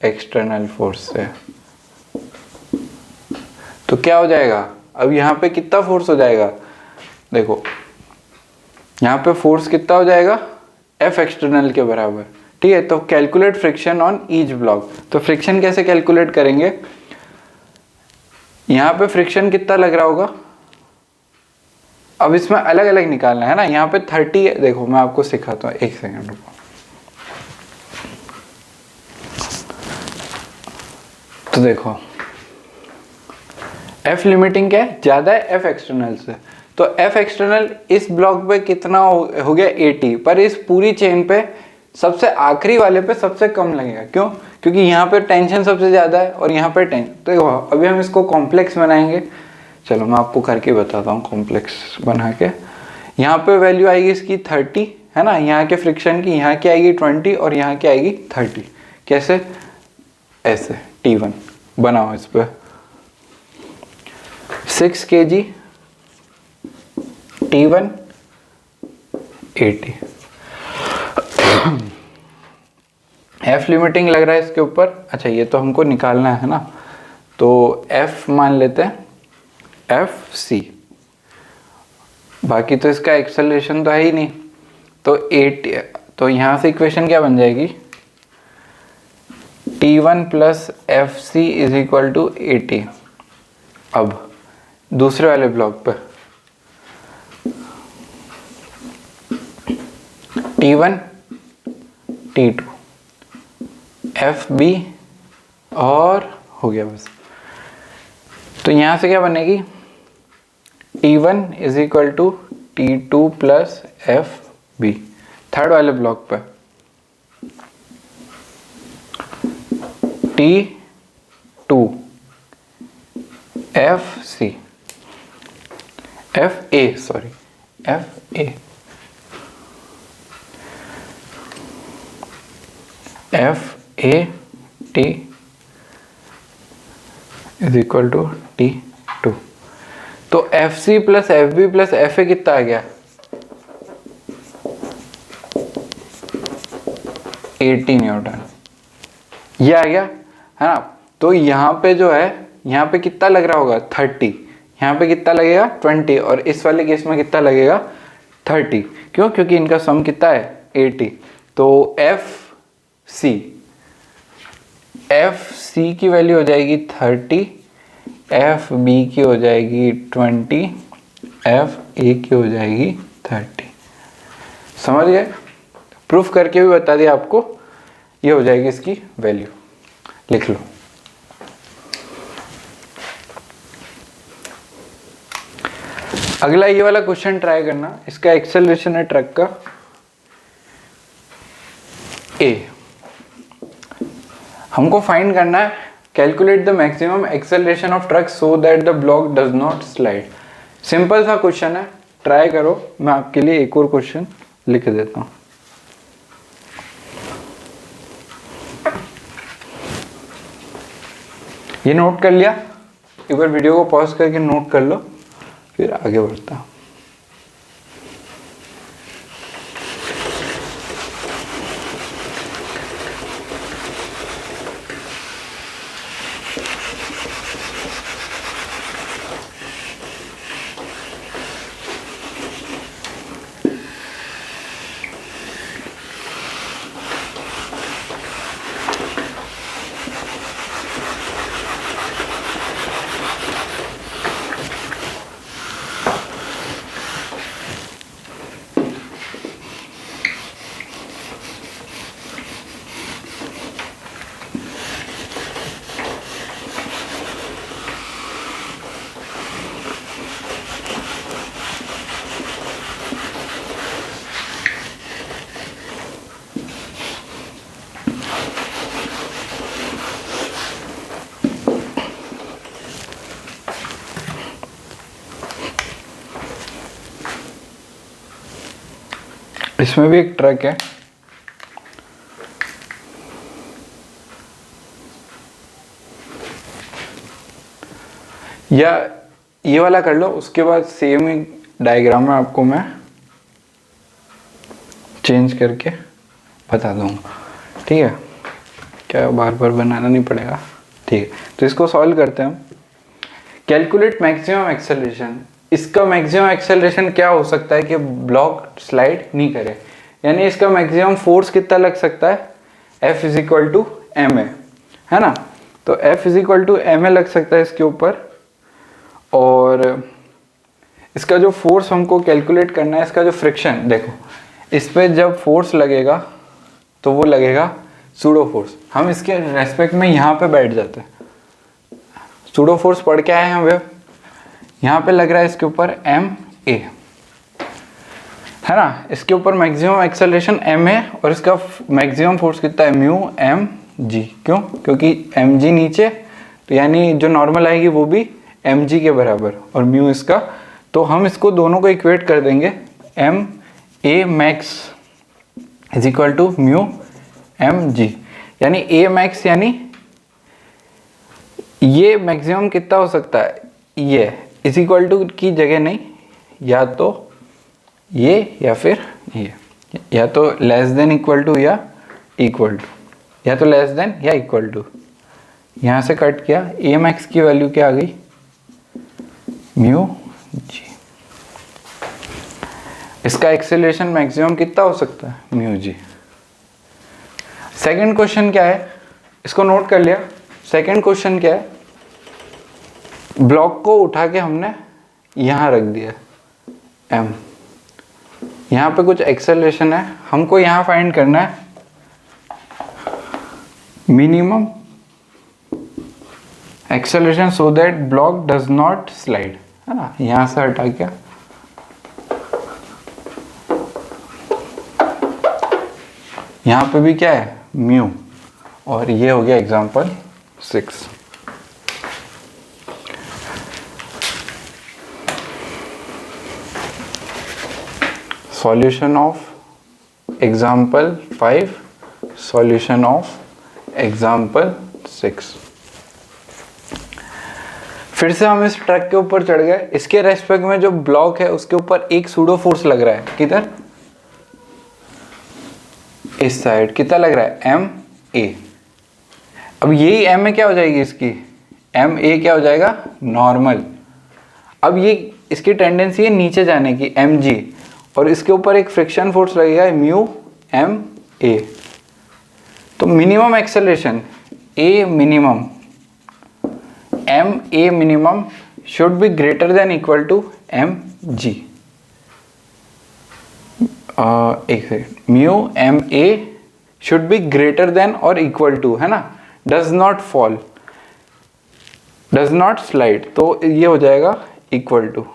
एक्सटर्नल फोर्स से। तो क्या हो जाएगा, अब यहाँ पे कितना फोर्स हो जाएगा, देखो यहाँ पे फोर्स कितना हो जाएगा, एफ एक्सटर्नल के बराबर। ठीक है, तो calculate friction on each block. तो फ्रिक्शन कैसे कैलकुलेट करेंगे, यहाँ पे फ्रिक्शन कितना लग रहा होगा, अब इसमें अलग अलग निकालना है ना। यहाँ पे 30 है, देखो मैं आपको सिखाता हूँ, एक सेकेंड रुको। तो देखो एफ लिमिटिंग क्या है, ज्यादा है एफ एक्सटर्नल से। तो एफ एक्सटर्नल इस ब्लॉक पे कितना हो गया 80, पर इस पूरी चेन पे सबसे आखिरी वाले पे सबसे कम लगेगा। क्यों, क्योंकि यहाँ पे टेंशन सबसे ज्यादा है और यहाँ पे टेंशन। तो देखो अभी हम इसको कॉम्प्लेक्स बनाएंगे, चलो मैं आपको करके बताता हूँ। कॉम्प्लेक्स बना के यहाँ पे वैल्यू आएगी इसकी 30 है ना, यहाँ के फ्रिक्शन की, यहाँ की आएगी 20 और यहाँ की आएगी 30। कैसे, ऐसे T1 बनाओ इस पे 6 kg, T1 80। एफ लिमिटिंग लग रहा है इसके ऊपर। अच्छा ये तो हमको निकालना है ना, तो एफ मान लेते हैं एफ सी, बाकी तो इसका एक्सेलरेशन तो है ही नहीं। तो 80, तो यहाँ से इक्वेशन क्या बन जाएगी, T1 plus F C is equal to 80। अब दूसरे वाले ब्लॉक पे T1 T2 एफ बी और हो गया बस। तो यहाँ से क्या बनेगी, T1 is equal to T2 plus F B. Third वाले ब्लॉक पे T2 F C, F A sorry, F A, F A T is equal to T2। तो F C plus F B plus F A कितना आ गया, 80 Newton. ये आ गया है ना। तो यहाँ पे जो है, यहाँ पे कितना लग रहा होगा 30, यहाँ पे कितना लगेगा 20 और इस वाले केस में कितना लगेगा 30। क्यों, क्योंकि इनका सम कितना है 80। तो एफ सी की वैल्यू हो जाएगी 30, एफ बी की हो जाएगी 20, एफ ए की हो जाएगी 30। समझ गए, प्रूफ करके भी बता दिया आपको। ये हो जाएगी इसकी वैल्यू, लिख लो। अगला ये वाला क्वेश्चन ट्राई करना, इसका एक्सेलरेशन है ट्रक का ए। हमको फाइंड करना है, calculate the maximum acceleration of truck so that the block does not slide. Simple सा क्वेश्चन है, ट्राई करो। मैं आपके लिए एक और क्वेश्चन लिख देता हूं। ये नोट कर लिया, एक बार वीडियो को पॉज करके नोट कर लो, फिर आगे बढ़ता हूं। इसमें भी एक ट्रक है, या ये वाला कर लो, उसके बाद सेम ही डायग्राम में आपको मैं चेंज करके बता दूंगा, ठीक है, क्या बार बार बनाना नहीं पड़ेगा, ठीक है। तो इसको सॉल्व करते हैं हम। कैलकुलेट मैक्सिमम एक्सेलरेशन, इसका मैक्सिमम एक्सेलरेशन क्या हो सकता है कि ब्लॉक स्लाइड नहीं करे, यानी इसका मैक्सिमम फोर्स कितना लग सकता है, F is equal to M है ना। तो F is equal to M लग सकता है इसके ऊपर, और इसका जो फोर्स हमको कैलकुलेट करना है, इसका जो फ्रिक्शन, देखो इस पे जब फोर्स लगेगा तो वो लगेगा सूडो फोर्स। हम इसके रेस्पेक्ट में यहाँ पे बैठ जाते हैं, सूडो फोर्स पढ़ के आए हैं हमें, यहाँ पे लग रहा है इसके ऊपर एम ए है ना, इसके ऊपर मैक्सिमम एक्सेलरेशन एम है और इसका मैक्सिमम फोर्स कितना है, म्यू एम जी। क्यों? क्योंकि एम जी नीचे, तो यानी जो नॉर्मल आएगी वो भी एम जी के बराबर और म्यू इसका, तो हम इसको दोनों को इक्वेट कर देंगे, M A max is equal to mu M G, यानी ए मैक्स यानी ये मैक्सिमम कितना हो सकता है, ये इज इक्वल टू की जगह नहीं, या तो ये या फिर ये, या तो लेस देन इक्वल टू या इक्वल टू, या तो लेस देन या इक्वल टू, यहाँ से कट किया, ए मैक्स की वैल्यू क्या आ गई, म्यू जी। इसका एक्सेलरेशन मैक्सिमम कितना हो सकता है, म्यू जी। सेकंड क्वेश्चन क्या है, इसको नोट कर लिया। सेकंड क्वेश्चन क्या है, ब्लॉक को उठा के हमने यहाँ रख दिया एम, यहाँ पे कुछ एक्सेलरेशन है, हमको यहाँ फाइंड करना है minimum acceleration so that block does not slide, है ना। यहाँ से हटा के यहाँ पे भी क्या है, म्यू, और ये हो गया example 6। Solution of example 5, solution of example 6। फिर से हम इस ट्रक के ऊपर चढ़ गए, इसके रेस्पेक्ट में जो ब्लॉक है उसके ऊपर एक सूडो फोर्स लग रहा है, किधर, इस साइड, कितना लग रहा है, एम ए। अब यही एम ए क्या हो जाएगी, इसकी एम ए क्या हो जाएगा, नॉर्मल। अब ये इसकी टेंडेंसी है नीचे जाने की, एम जी, और इसके ऊपर एक फ्रिक्शन फोर्स लगेगा, म्यू एम ए। तो minimum acceleration a minimum, m a minimum should be greater than equal to M g. एक second, mu m a should be greater than और इक्वल टू, है ना, does not fall, does not slide, तो ये हो जाएगा equal to.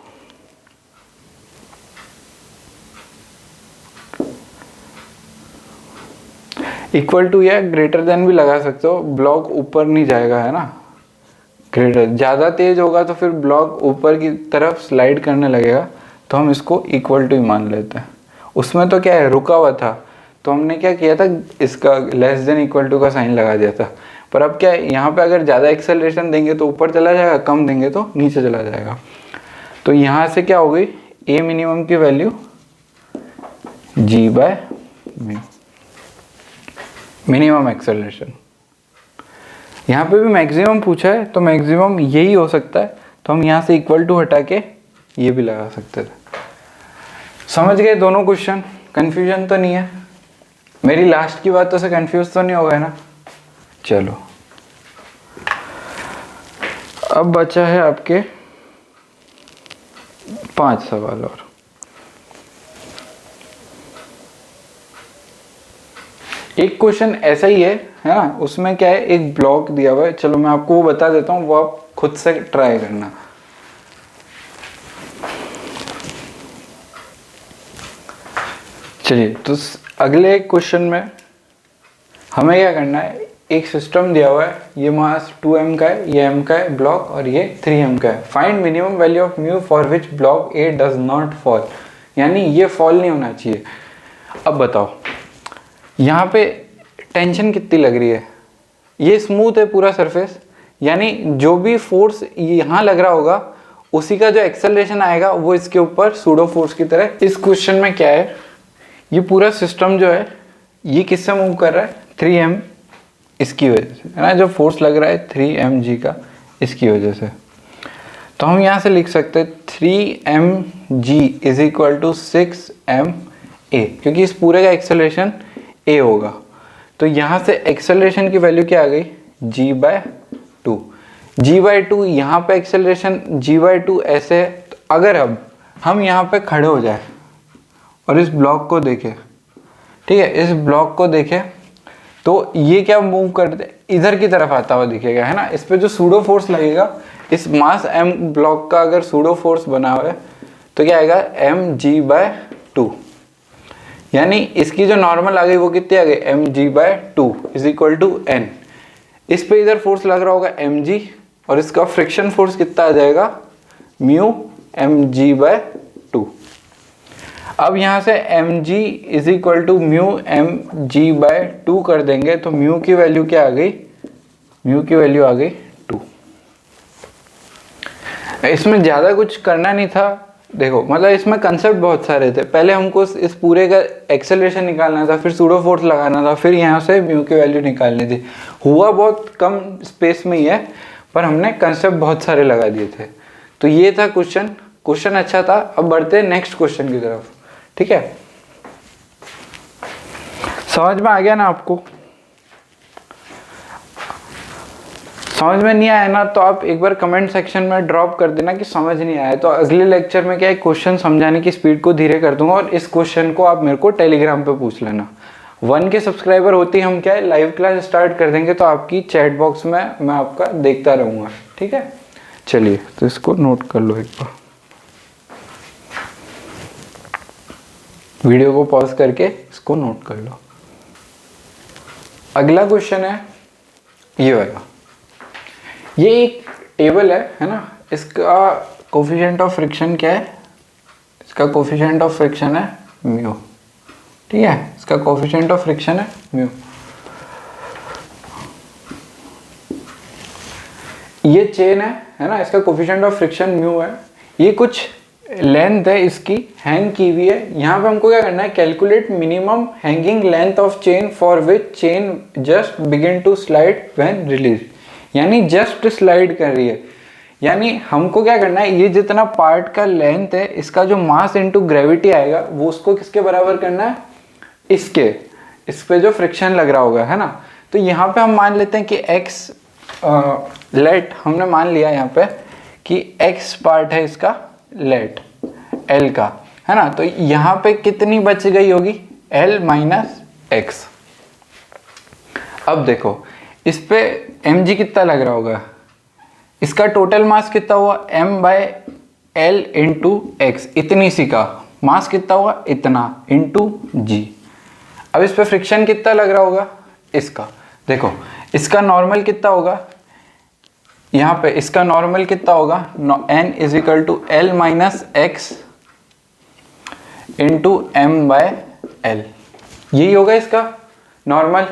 Equal to या greater than भी लगा सकते हो, ब्लॉक ऊपर नहीं जाएगा, है ना, ग्रेटर, ज़्यादा तेज होगा तो फिर ब्लॉक ऊपर की तरफ स्लाइड करने लगेगा, तो हम इसको इक्वल टू ही मान लेते हैं। उसमें तो क्या है, रुका हुआ था, तो हमने क्या किया था, इसका लेस देन इक्वल टू का साइन लगा दिया था। पर अब क्या है, यहाँ पे अगर ज़्यादा एक्सेलरेशन देंगे तो ऊपर चला जाएगा, कम देंगे तो नीचे चला जाएगा। तो यहाँ से क्या हो गई, ए मिनिमम की value G by mu, minimum acceleration. यहाँ पे भी मैक्सिमम पूछा है, तो मैक्सिमम यही हो सकता है, तो हम यहाँ से इक्वल टू हटा के ये भी लगा सकते थे। समझ गए दोनों क्वेश्चन, कंफ्यूजन तो नहीं है, मेरी लास्ट की बातों से कंफ्यूज तो नहीं हो गए ना। चलो अब बचा है आपके 5 सवाल और। एक क्वेश्चन ऐसा ही है ना, उसमें क्या है, एक ब्लॉक दिया हुआ है, चलो मैं आपको वो बता देता हूँ, वो आप खुद से ट्राई करना। चलिए, तो अगले क्वेश्चन में हमें क्या करना है, एक सिस्टम दिया हुआ है, ये मास 2m का है, ये m का है ब्लॉक, और ये 3m का है। Find minimum value of mu for which block A does not fall, यानी ये फॉल नहीं होना चाहिए। अब बताओ यहाँ पे टेंशन कितनी लग रही है, ये स्मूथ है पूरा सरफेस, यानी जो भी फोर्स यहाँ लग रहा होगा उसी का जो एक्सेलरेशन आएगा वो इसके ऊपर सूडो फोर्स की तरह। इस क्वेश्चन में क्या है, ये पूरा सिस्टम जो है ये किससे मूव कर रहा है, 3m इसकी वजह से, है ना, जो फोर्स लग रहा है 3mg का इसकी वजह से। तो हम यहाँ से लिख सकते हैं 3mg is equal to 6ma, क्योंकि इस पूरे का एक्सेलरेशन a होगा। तो यहाँ से एक्सेलरेशन की वैल्यू क्या आ गई, g/2। g/2 यहाँ पे एक्सेलरेशन g/2 ऐसे है। तो अगर अब हम यहाँ पे खड़े हो जाए और इस ब्लॉक को देखें, ठीक है, इस ब्लॉक को देखें तो ये क्या मूव करते इधर की तरफ आता हुआ दिखेगा, है ना। इस पे जो सूडो फोर्स लगेगा, इस मास m ब्लॉक का अगर सूडो फोर्स बना हुआ है तो क्या आएगा mg/2, यानी इसकी जो नॉर्मल आ गई वो कितनी आ गई mg/2 is equal to n। इस पे इधर फोर्स लग रहा होगा mg और इसका फ्रिक्शन फोर्स कितना आ जाएगा म्यू mg/2। अब यहाँ से mg is equal to mu mg/2 कर देंगे तो म्यू की वैल्यू क्या आ गई, म्यू की वैल्यू आ गई 2। इसमें ज़्यादा कुछ करना नहीं था, देखो मतलब इसमें कंसेप्ट बहुत सारे थे। पहले हमको इस पूरे का एक्सेलरेशन निकालना था, फिर सूडो फोर्स लगाना था, फिर यहाँ से म्यू की वैल्यू निकालनी थी। हुआ बहुत कम स्पेस में ही है, पर हमने कंसेप्ट बहुत सारे लगा दिए थे। तो ये था क्वेश्चन, क्वेश्चन अच्छा था। अब बढ़ते हैं नेक्स्ट क्वेश्चन की तरफ, ठीक है। समझ में आ गया ना आपको, समझ में नहीं आया ना तो आप एक बार कमेंट सेक्शन में ड्रॉप कर देना कि समझ नहीं आया। तो अगले लेक्चर में क्या है, क्वेश्चन समझाने की स्पीड को धीरे कर दूंगा और इस क्वेश्चन को आप मेरे को टेलीग्राम पे पूछ लेना। 1 के सब्सक्राइबर होती हम क्या है लाइव क्लास स्टार्ट कर देंगे, तो आपकी चैट बॉक्स में मैं आपका देखता रहूँगा, ठीक है। चलिए तो इसको नोट कर लो एक बार, वीडियो को पॉज करके इसको नोट कर लो। अगला क्वेश्चन है ये वाला, ये एक टेबल है ना। इसका कोफिशिएंट ऑफ फ्रिक्शन क्या है, इसका कोफिशिएंट ऑफ फ्रिक्शन है म्यू, ठीक है, इसका कोफिशिएंट ऑफ फ्रिक्शन है म्यू। ये चेन है ना, इसका कोफिशिएंट ऑफ फ्रिक्शन म्यू है। ये कुछ लेंथ है इसकी, हैंग की हुई है। यहाँ पे हमको क्या करना है, calculate minimum hanging length of chain for which chain just begin to slide when release, यानी जस्ट स्लाइड कर रही है। यानी हमको क्या करना है, ये जितना पार्ट का लेंथ है इसका जो मास इनटू ग्रेविटी आएगा वो उसको किसके बराबर करना है, इसके, इस पे जो फ्रिक्शन लग रहा होगा, है ना। तो यहाँ पे हम मान लेते हैं कि x लेट हमने मान लिया यहाँ पे कि x पार्ट है इसका लेट L का, है ना। तो यहाँ पे कितनी बच गई होगी, L माइनस एक्स। अब देखो इस पे mg कितना लग रहा होगा, इसका टोटल मास कितना हुआ m/l इंटू एक्स, इतनी सी का मास कितना हुआ इतना इंटू g। अब इस पे फ्रिक्शन कितना लग रहा होगा, इसका देखो इसका नॉर्मल कितना होगा, यहाँ पे इसका नॉर्मल कितना होगा n is equal to l minus x into m/l, यही होगा इसका नॉर्मल।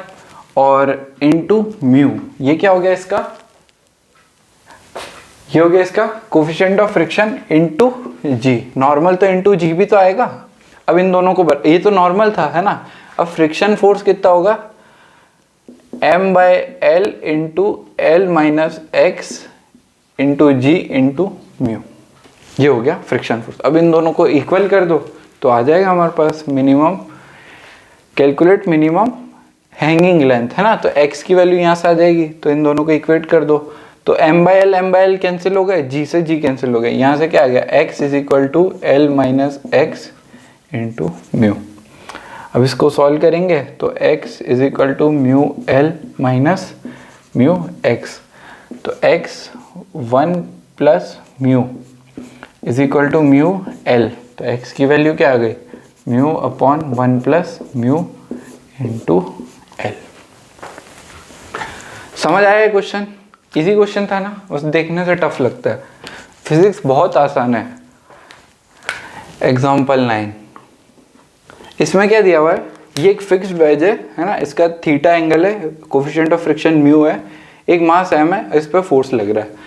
और इंटू म्यू, ये क्या हो गया इसका, ये हो गया इसका coefficient of friction into G. Normal तो इंटू जी भी तो आएगा। अब इन दोनों को ये तो नॉर्मल था, है ना। अब फ्रिक्शन फोर्स कितना होगा m/l into l minus x into g into mu, ये हो गया फ्रिक्शन फोर्स। अब इन दोनों को इक्वल कर दो तो आ जाएगा हमारे पास minimum, calculate minimum hanging length, है ना। तो x की वैल्यू यहाँ से आ जाएगी, तो इन दोनों को इक्वेट कर दो तो m/l कैंसिल हो गए, g से g कैंसिल हो गए। यहाँ से क्या आ गया x is equal to l minus x into mu. अब इसको सॉल्व करेंगे तो x is equal to mu l minus mu x, तो x 1 plus mu is equal to mu l, तो x की वैल्यू क्या आ गई mu upon 1 plus mu into l। समझ आया क्वेश्चन, इजी क्वेश्चन था ना, बस देखने से टफ लगता है। फिजिक्स बहुत आसान है। एग्जाम्पल 9, इसमें क्या दिया हुआ है, ये एक फिक्स्ड वेज है ना, इसका थीटा एंगल है, कोफिशिएंट ऑफ फ्रिक्शन म्यू है, एक मास m है, इस पर फोर्स लग रहा है।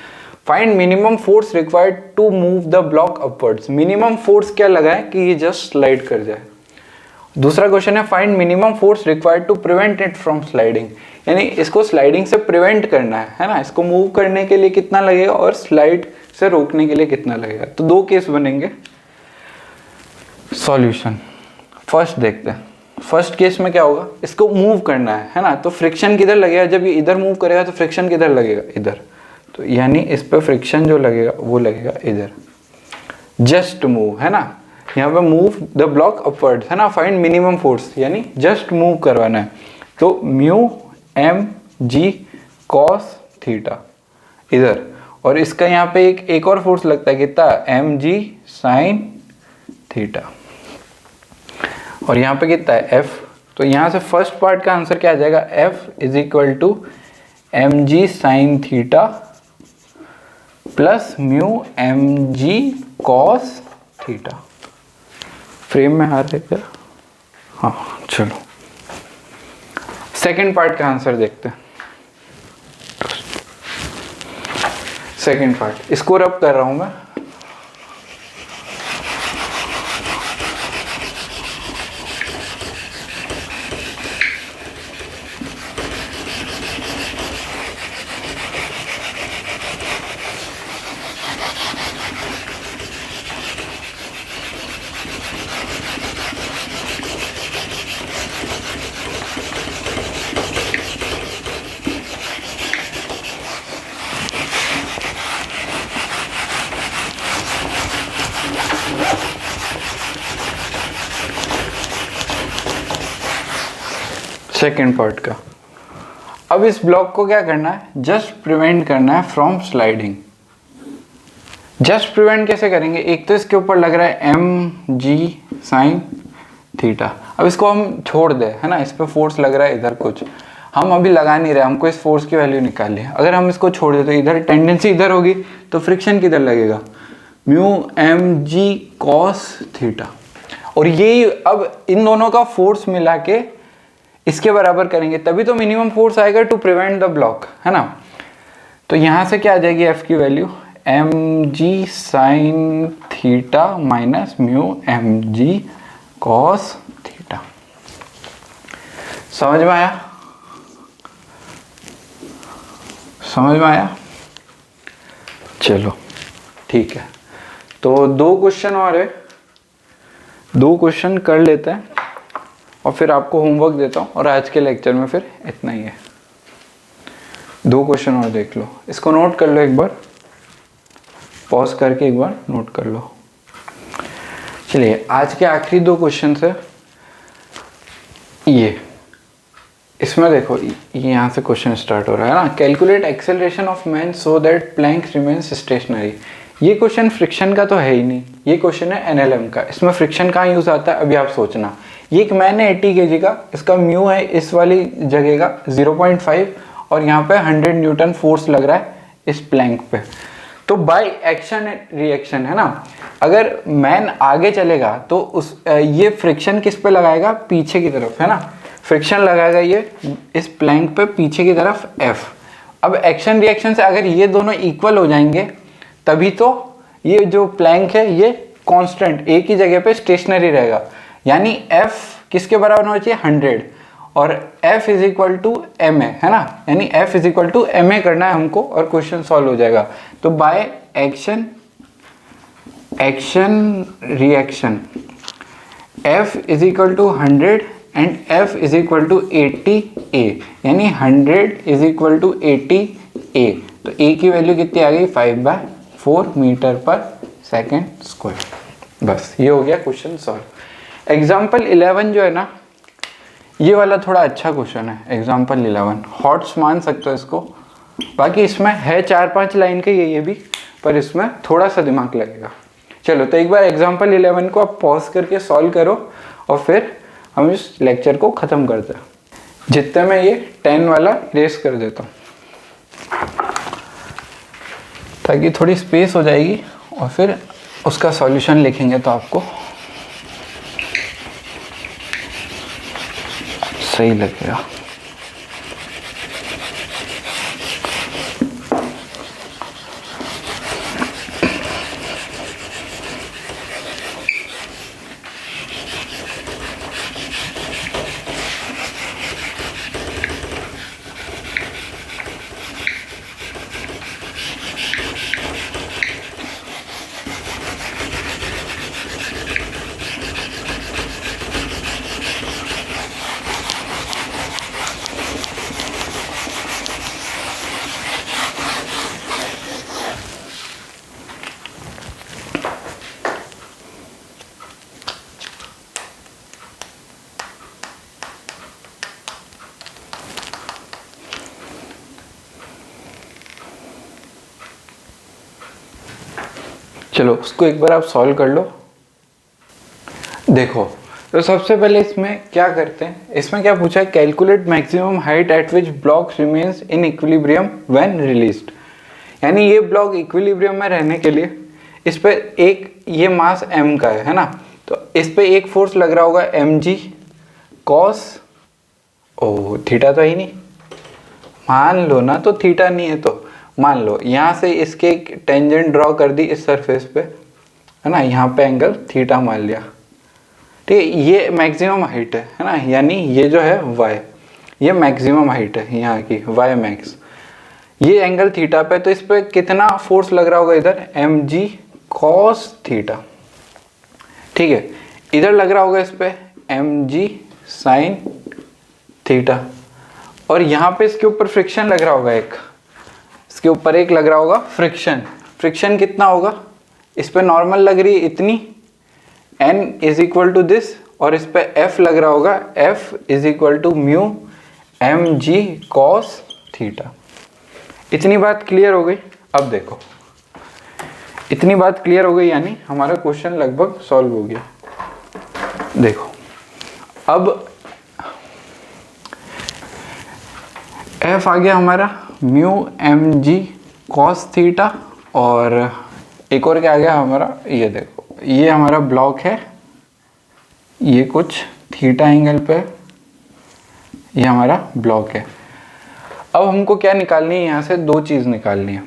Find minimum force required to move the block upwards. Minimum force क्या लगा है कि ये जस्ट स्लाइड कर जाए। दूसरा क्वेश्चन है find minimum force required to prevent it from sliding, यानी इसको स्लाइडिंग से प्रिवेंट करना है ना, इसको मूव करने के लिए कितना लगेगा और स्लाइड से रोकने के लिए कितना लगेगा। तो दो केस बनेंगे। सॉल्यूशन फर्स्ट देखते हैं। फर्स्ट केस में क्या होगा, इसको मूव करना है ना, तो फ्रिक्शन किधर लगेगा, जब ये इधर मूव करेगा तो फ्रिक्शन किधर लगेगा, इधर, तो यानी इस पर फ्रिक्शन जो लगेगा वो लगेगा इधर। जस्ट मूव है ना, यहाँ पे मूव द ब्लॉक अपवर्ड है ना, फाइंड मिनिमम फोर्स यानी जस्ट मूव करवाना है, तो mu M G cos theta इधर, और इसका यहाँ पे एक और फोर्स लगता है कितना, एम जी साइन थीटा, और यहाँ पे कितना है एफ। तो यहाँ से फर्स्ट पार्ट का आंसर क्या आ जाएगा, F is equal to M G sine theta plus mu M G cos theta. Frame में आ रहेगा, हाँ चलो सेकेंड पार्ट का आंसर देखते हैं। सेकेंड पार्ट इसको रब कर रहा हूं मैं, सेकेंड पार्ट का। अब इस ब्लॉक को क्या करना है, जस्ट प्रिवेंट करना है फ्रॉम स्लाइडिंग। जस्ट प्रिवेंट कैसे करेंगे, एक तो इसके ऊपर लग रहा है एम जी साइन थीटा, अब इसको हम छोड़ दें है ना, इस पर फोर्स लग रहा है इधर कुछ, हम अभी लगा नहीं रहे, हमको इस फोर्स की वैल्यू निकालनी है। अगर हम इसको छोड़ दें तो इधर टेंडेंसी इधर होगी, तो फ्रिक्शन किधर लगेगा, mu M G cos theta, और यही अब इन दोनों का फोर्स मिला के इसके बराबर करेंगे, तभी तो मिनिमम फोर्स आएगा टू प्रिवेंट द ब्लॉक है ना। तो यहाँ से क्या आ जाएगी एफ की value, M G sine theta minus mu M G cos theta. समझ में आया, समझ में आया, चलो ठीक है। तो दो क्वेश्चन और है, दो क्वेश्चन कर लेते हैं और फिर आपको होमवर्क देता हूँ, और आज के लेक्चर में फिर इतना ही है। दो क्वेश्चन और देख लो, इसको नोट कर लो, एक बार पॉज करके एक बार नोट कर लो। चलिए आज के आखिरी दो क्वेश्चन है ये, इसमें देखो ये यहाँ से क्वेश्चन स्टार्ट हो रहा है ना, calculate acceleration of man so that plank remains stationary. ये क्वेश्चन फ्रिक्शन का तो है ही नहीं, ये क्वेश्चन है एनएलएम का, इसमें फ्रिक्शन कहाँ यूज आता है अभी आप सोचना। ये एक मैन है 80 kg का, इसका म्यू है इस वाली जगह का 0.5, और यहाँ पे 100 न्यूटन फोर्स लग रहा है इस प्लैंक पे। तो बाय एक्शन रिएक्शन है ना, अगर मैन आगे चलेगा तो उस ये फ्रिक्शन किस पे लगाएगा, पीछे की तरफ है ना, फ्रिक्शन लगाएगा ये इस प्लैंक पे पीछे की तरफ F। अब एक्शन रिएक्शन से अगर ये दोनों इक्वल हो जाएंगे तभी तो ये जो प्लैंक है ये कांस्टेंट एक ही जगह पे स्टेशनरी रहेगा, यानी F किसके बराबर होना चाहिए 100, और F is equal to M है ना, यानी F is equal to M करना है हमको, और क्वेश्चन सॉल्व हो जाएगा। तो by action reaction F is equal to 100 and F is equal to 80A, यानी 100 इज इक्वल टू 80A। तो A की वैल्यू कितनी आ गई, 5/4 मीटर पर सेकेंड स्क्वायर। बस ये हो गया क्वेश्चन सॉल्व। एग्जाम्पल 11 जो है ना, ये वाला थोड़ा अच्छा क्वेश्चन है। एग्जाम्पल 11 हॉट्स मान सकते हो इसको, बाकी इसमें है 4-5 लाइन के ये भी, पर इसमें थोड़ा सा दिमाग लगेगा। चलो तो एक बार एग्जाम्पल 11 को आप पॉज करके सॉल्व करो, और फिर हम इस लेक्चर को ख़त्म करते हैं। जितने में ये 10 वाला इरेज कर देता हूँ ताकि थोड़ी स्पेस हो जाएगी, और फिर उसका सॉल्यूशन लिखेंगे तो आपको सही लगेगा। चलो उसको एक बार आप सॉल्व कर लो। देखो तो सबसे पहले इसमें क्या करते हैं, इसमें क्या पूछा है, calculate maximum height eight which block remains in equilibrium when released. यानी ये ब्लॉक इक्विलिब्रियम में रहने के लिए इस पे एक ये मास m का है ना, तो इस पे एक फोर्स लग रहा होगा mg cos, ओ थीटा तो ही नहीं, मान लो ना, तो थीटा नहीं है तो मान लो यहाँ से इसके एक टेंजेंट ड्रॉ कर दी इस सरफेस पे, है ना, यहाँ पे एंगल थीटा मान लिया, ठीक है। ये मैक्सिमम हाइट है ना, यानी ये जो है y, ये मैक्सिमम हाइट है यहाँ की y मैक्स, ये एंगल थीटा पे, तो इस पे कितना फोर्स लग रहा होगा इधर, mg cos थीटा, ठीक है। इधर लग रहा होगा इस पे mg sin थीटा, और यहाँ पे इसके ऊपर फ्रिक्शन लग रहा होगा एक, इसके ऊपर एक लग रहा होगा फ्रिक्शन। फ्रिक्शन कितना होगा, इस पे नॉर्मल लग रही है इतनी, n is equal to this, और इस पे F लग रहा होगा, F is equal to mu mg cos theta. इतनी बात क्लियर हो गई। अब देखो इतनी बात क्लियर हो गई, यानी हमारा क्वेश्चन लगभग सॉल्व हो गया। देखो अब F आ गया हमारा म्यू mg cos थीटा, और एक और क्या आ गया हमारा, ये देखो ये हमारा ब्लॉक है, ये कुछ थीटा एंगल पे, ये हमारा ब्लॉक है। अब हमको क्या निकालनी है, यहाँ से दो चीज़ निकालनी है।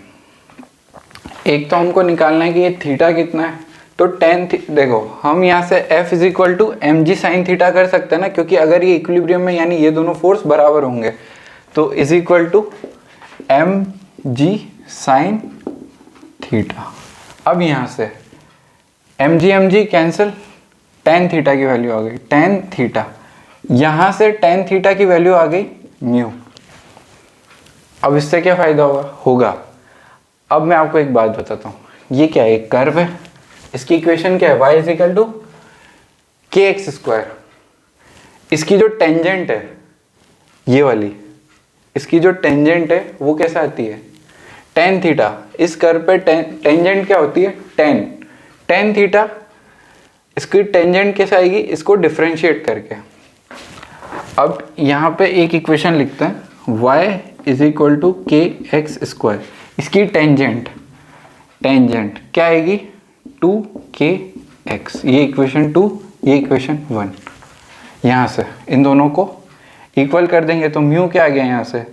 एक तो हमको निकालना है कि ये थीटा कितना है, तो देखो हम यहाँ से F is equal to M G sine theta कर सकते हैं ना, क्योंकि अगर ये इक्विलिब्रियम में यानी ये दोनों फोर्स बराबर होंगे, तो is equal to M G sine theta. अब यहाँ से M G cancel, tan theta की वैल्यू आ गई, टेन थीटा, यहाँ से टेन थीटा की वैल्यू आ गई म्यू। अब इससे क्या फ़ायदा होगा, अब मैं आपको एक बात बताता हूँ, ये क्या है, एक कर्व है, इसकी इक्वेशन क्या है, y इज इक्वल टू के एक्स स्क्वायर। इसकी जो टेंजेंट है ये वाली, इसकी जो टेंजेंट है वो कैसे आती है, टेन थीटा। इस कर्व पे टेंजेंट क्या होती है, टेन थीटा। इसकी टेंजेंट कैसे आएगी, इसको डिफरेंशिएट करके। अब यहाँ पे एक इक्वेशन लिखते हैं, y इज इक्वल टू के एक्स स्क्वायर। इसकी टेंजेंट क्या आएगी, 2kx। ये इक्वेशन 2, ये इक्वेशन 1। यहाँ से इन दोनों को इक्वल कर देंगे तो म्यू क्या आ गया, यहाँ से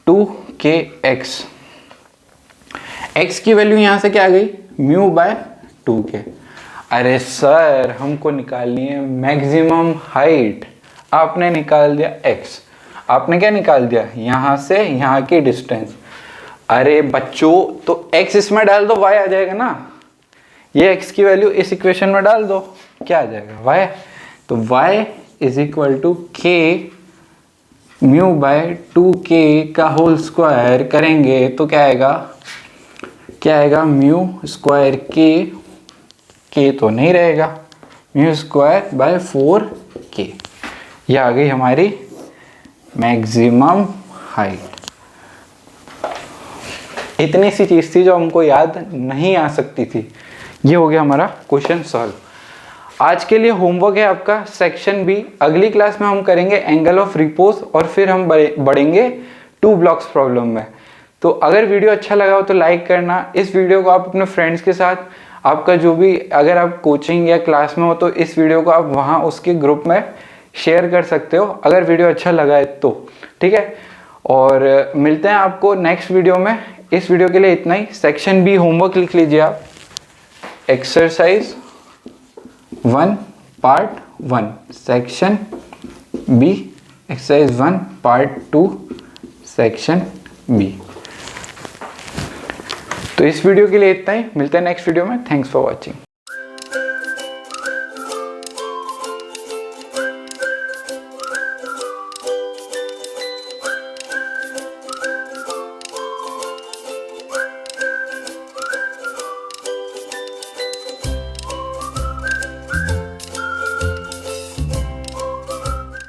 2kx। x की वैल्यू यहाँ से क्या आ गई, म्यू बाय 2k। अरे सर हमको निकालनी है मैक्सिमम हाइट, आपने निकाल दिया x। आपने क्या निकाल दिया, यहाँ से यहाँ की डिस्टेंस। अरे बच्चों तो x इसमें डाल दो, y आ जाएगा ना। ये x की वैल्यू इस इक्वेशन में डाल दो, क्या आ जाएगा, y। तो y is equal to k mu by 2k का होल स्क्वायर करेंगे तो क्या आएगा, म्यू स्क्वायर k तो नहीं रहेगा, म्यू स्क्वायर बाय 4k। ये आ गई हमारी मैक्सिमम हाइट। इतनी सी चीज़ थी जो हमको याद नहीं आ सकती थी। ये हो गया हमारा क्वेश्चन सॉल्व। आज के लिए होमवर्क है आपका सेक्शन बी। अगली क्लास में हम करेंगे एंगल ऑफ रिपोज, और फिर हम बढ़ेंगे 2 ब्लॉक्स प्रॉब्लम में। तो अगर वीडियो अच्छा लगा हो तो लाइक करना। इस वीडियो को आप अपने फ्रेंड्स के साथ, आपका जो भी, अगर आप कोचिंग या क्लास में हो तो इस वीडियो को आप वहाँ उसके ग्रुप में शेयर कर सकते हो अगर वीडियो अच्छा लगा है तो, ठीक है। और मिलते हैं आपको नेक्स्ट वीडियो में। इस वीडियो के लिए इतना ही। सेक्शन बी होमवर्क लिख लीजिए आप, exercise 1 part 1, section B, exercise 1 part 2 section B. तो इस वीडियो के लिए इतना ही। मिलते हैं नेक्स्ट वीडियो में। Thanks for watching.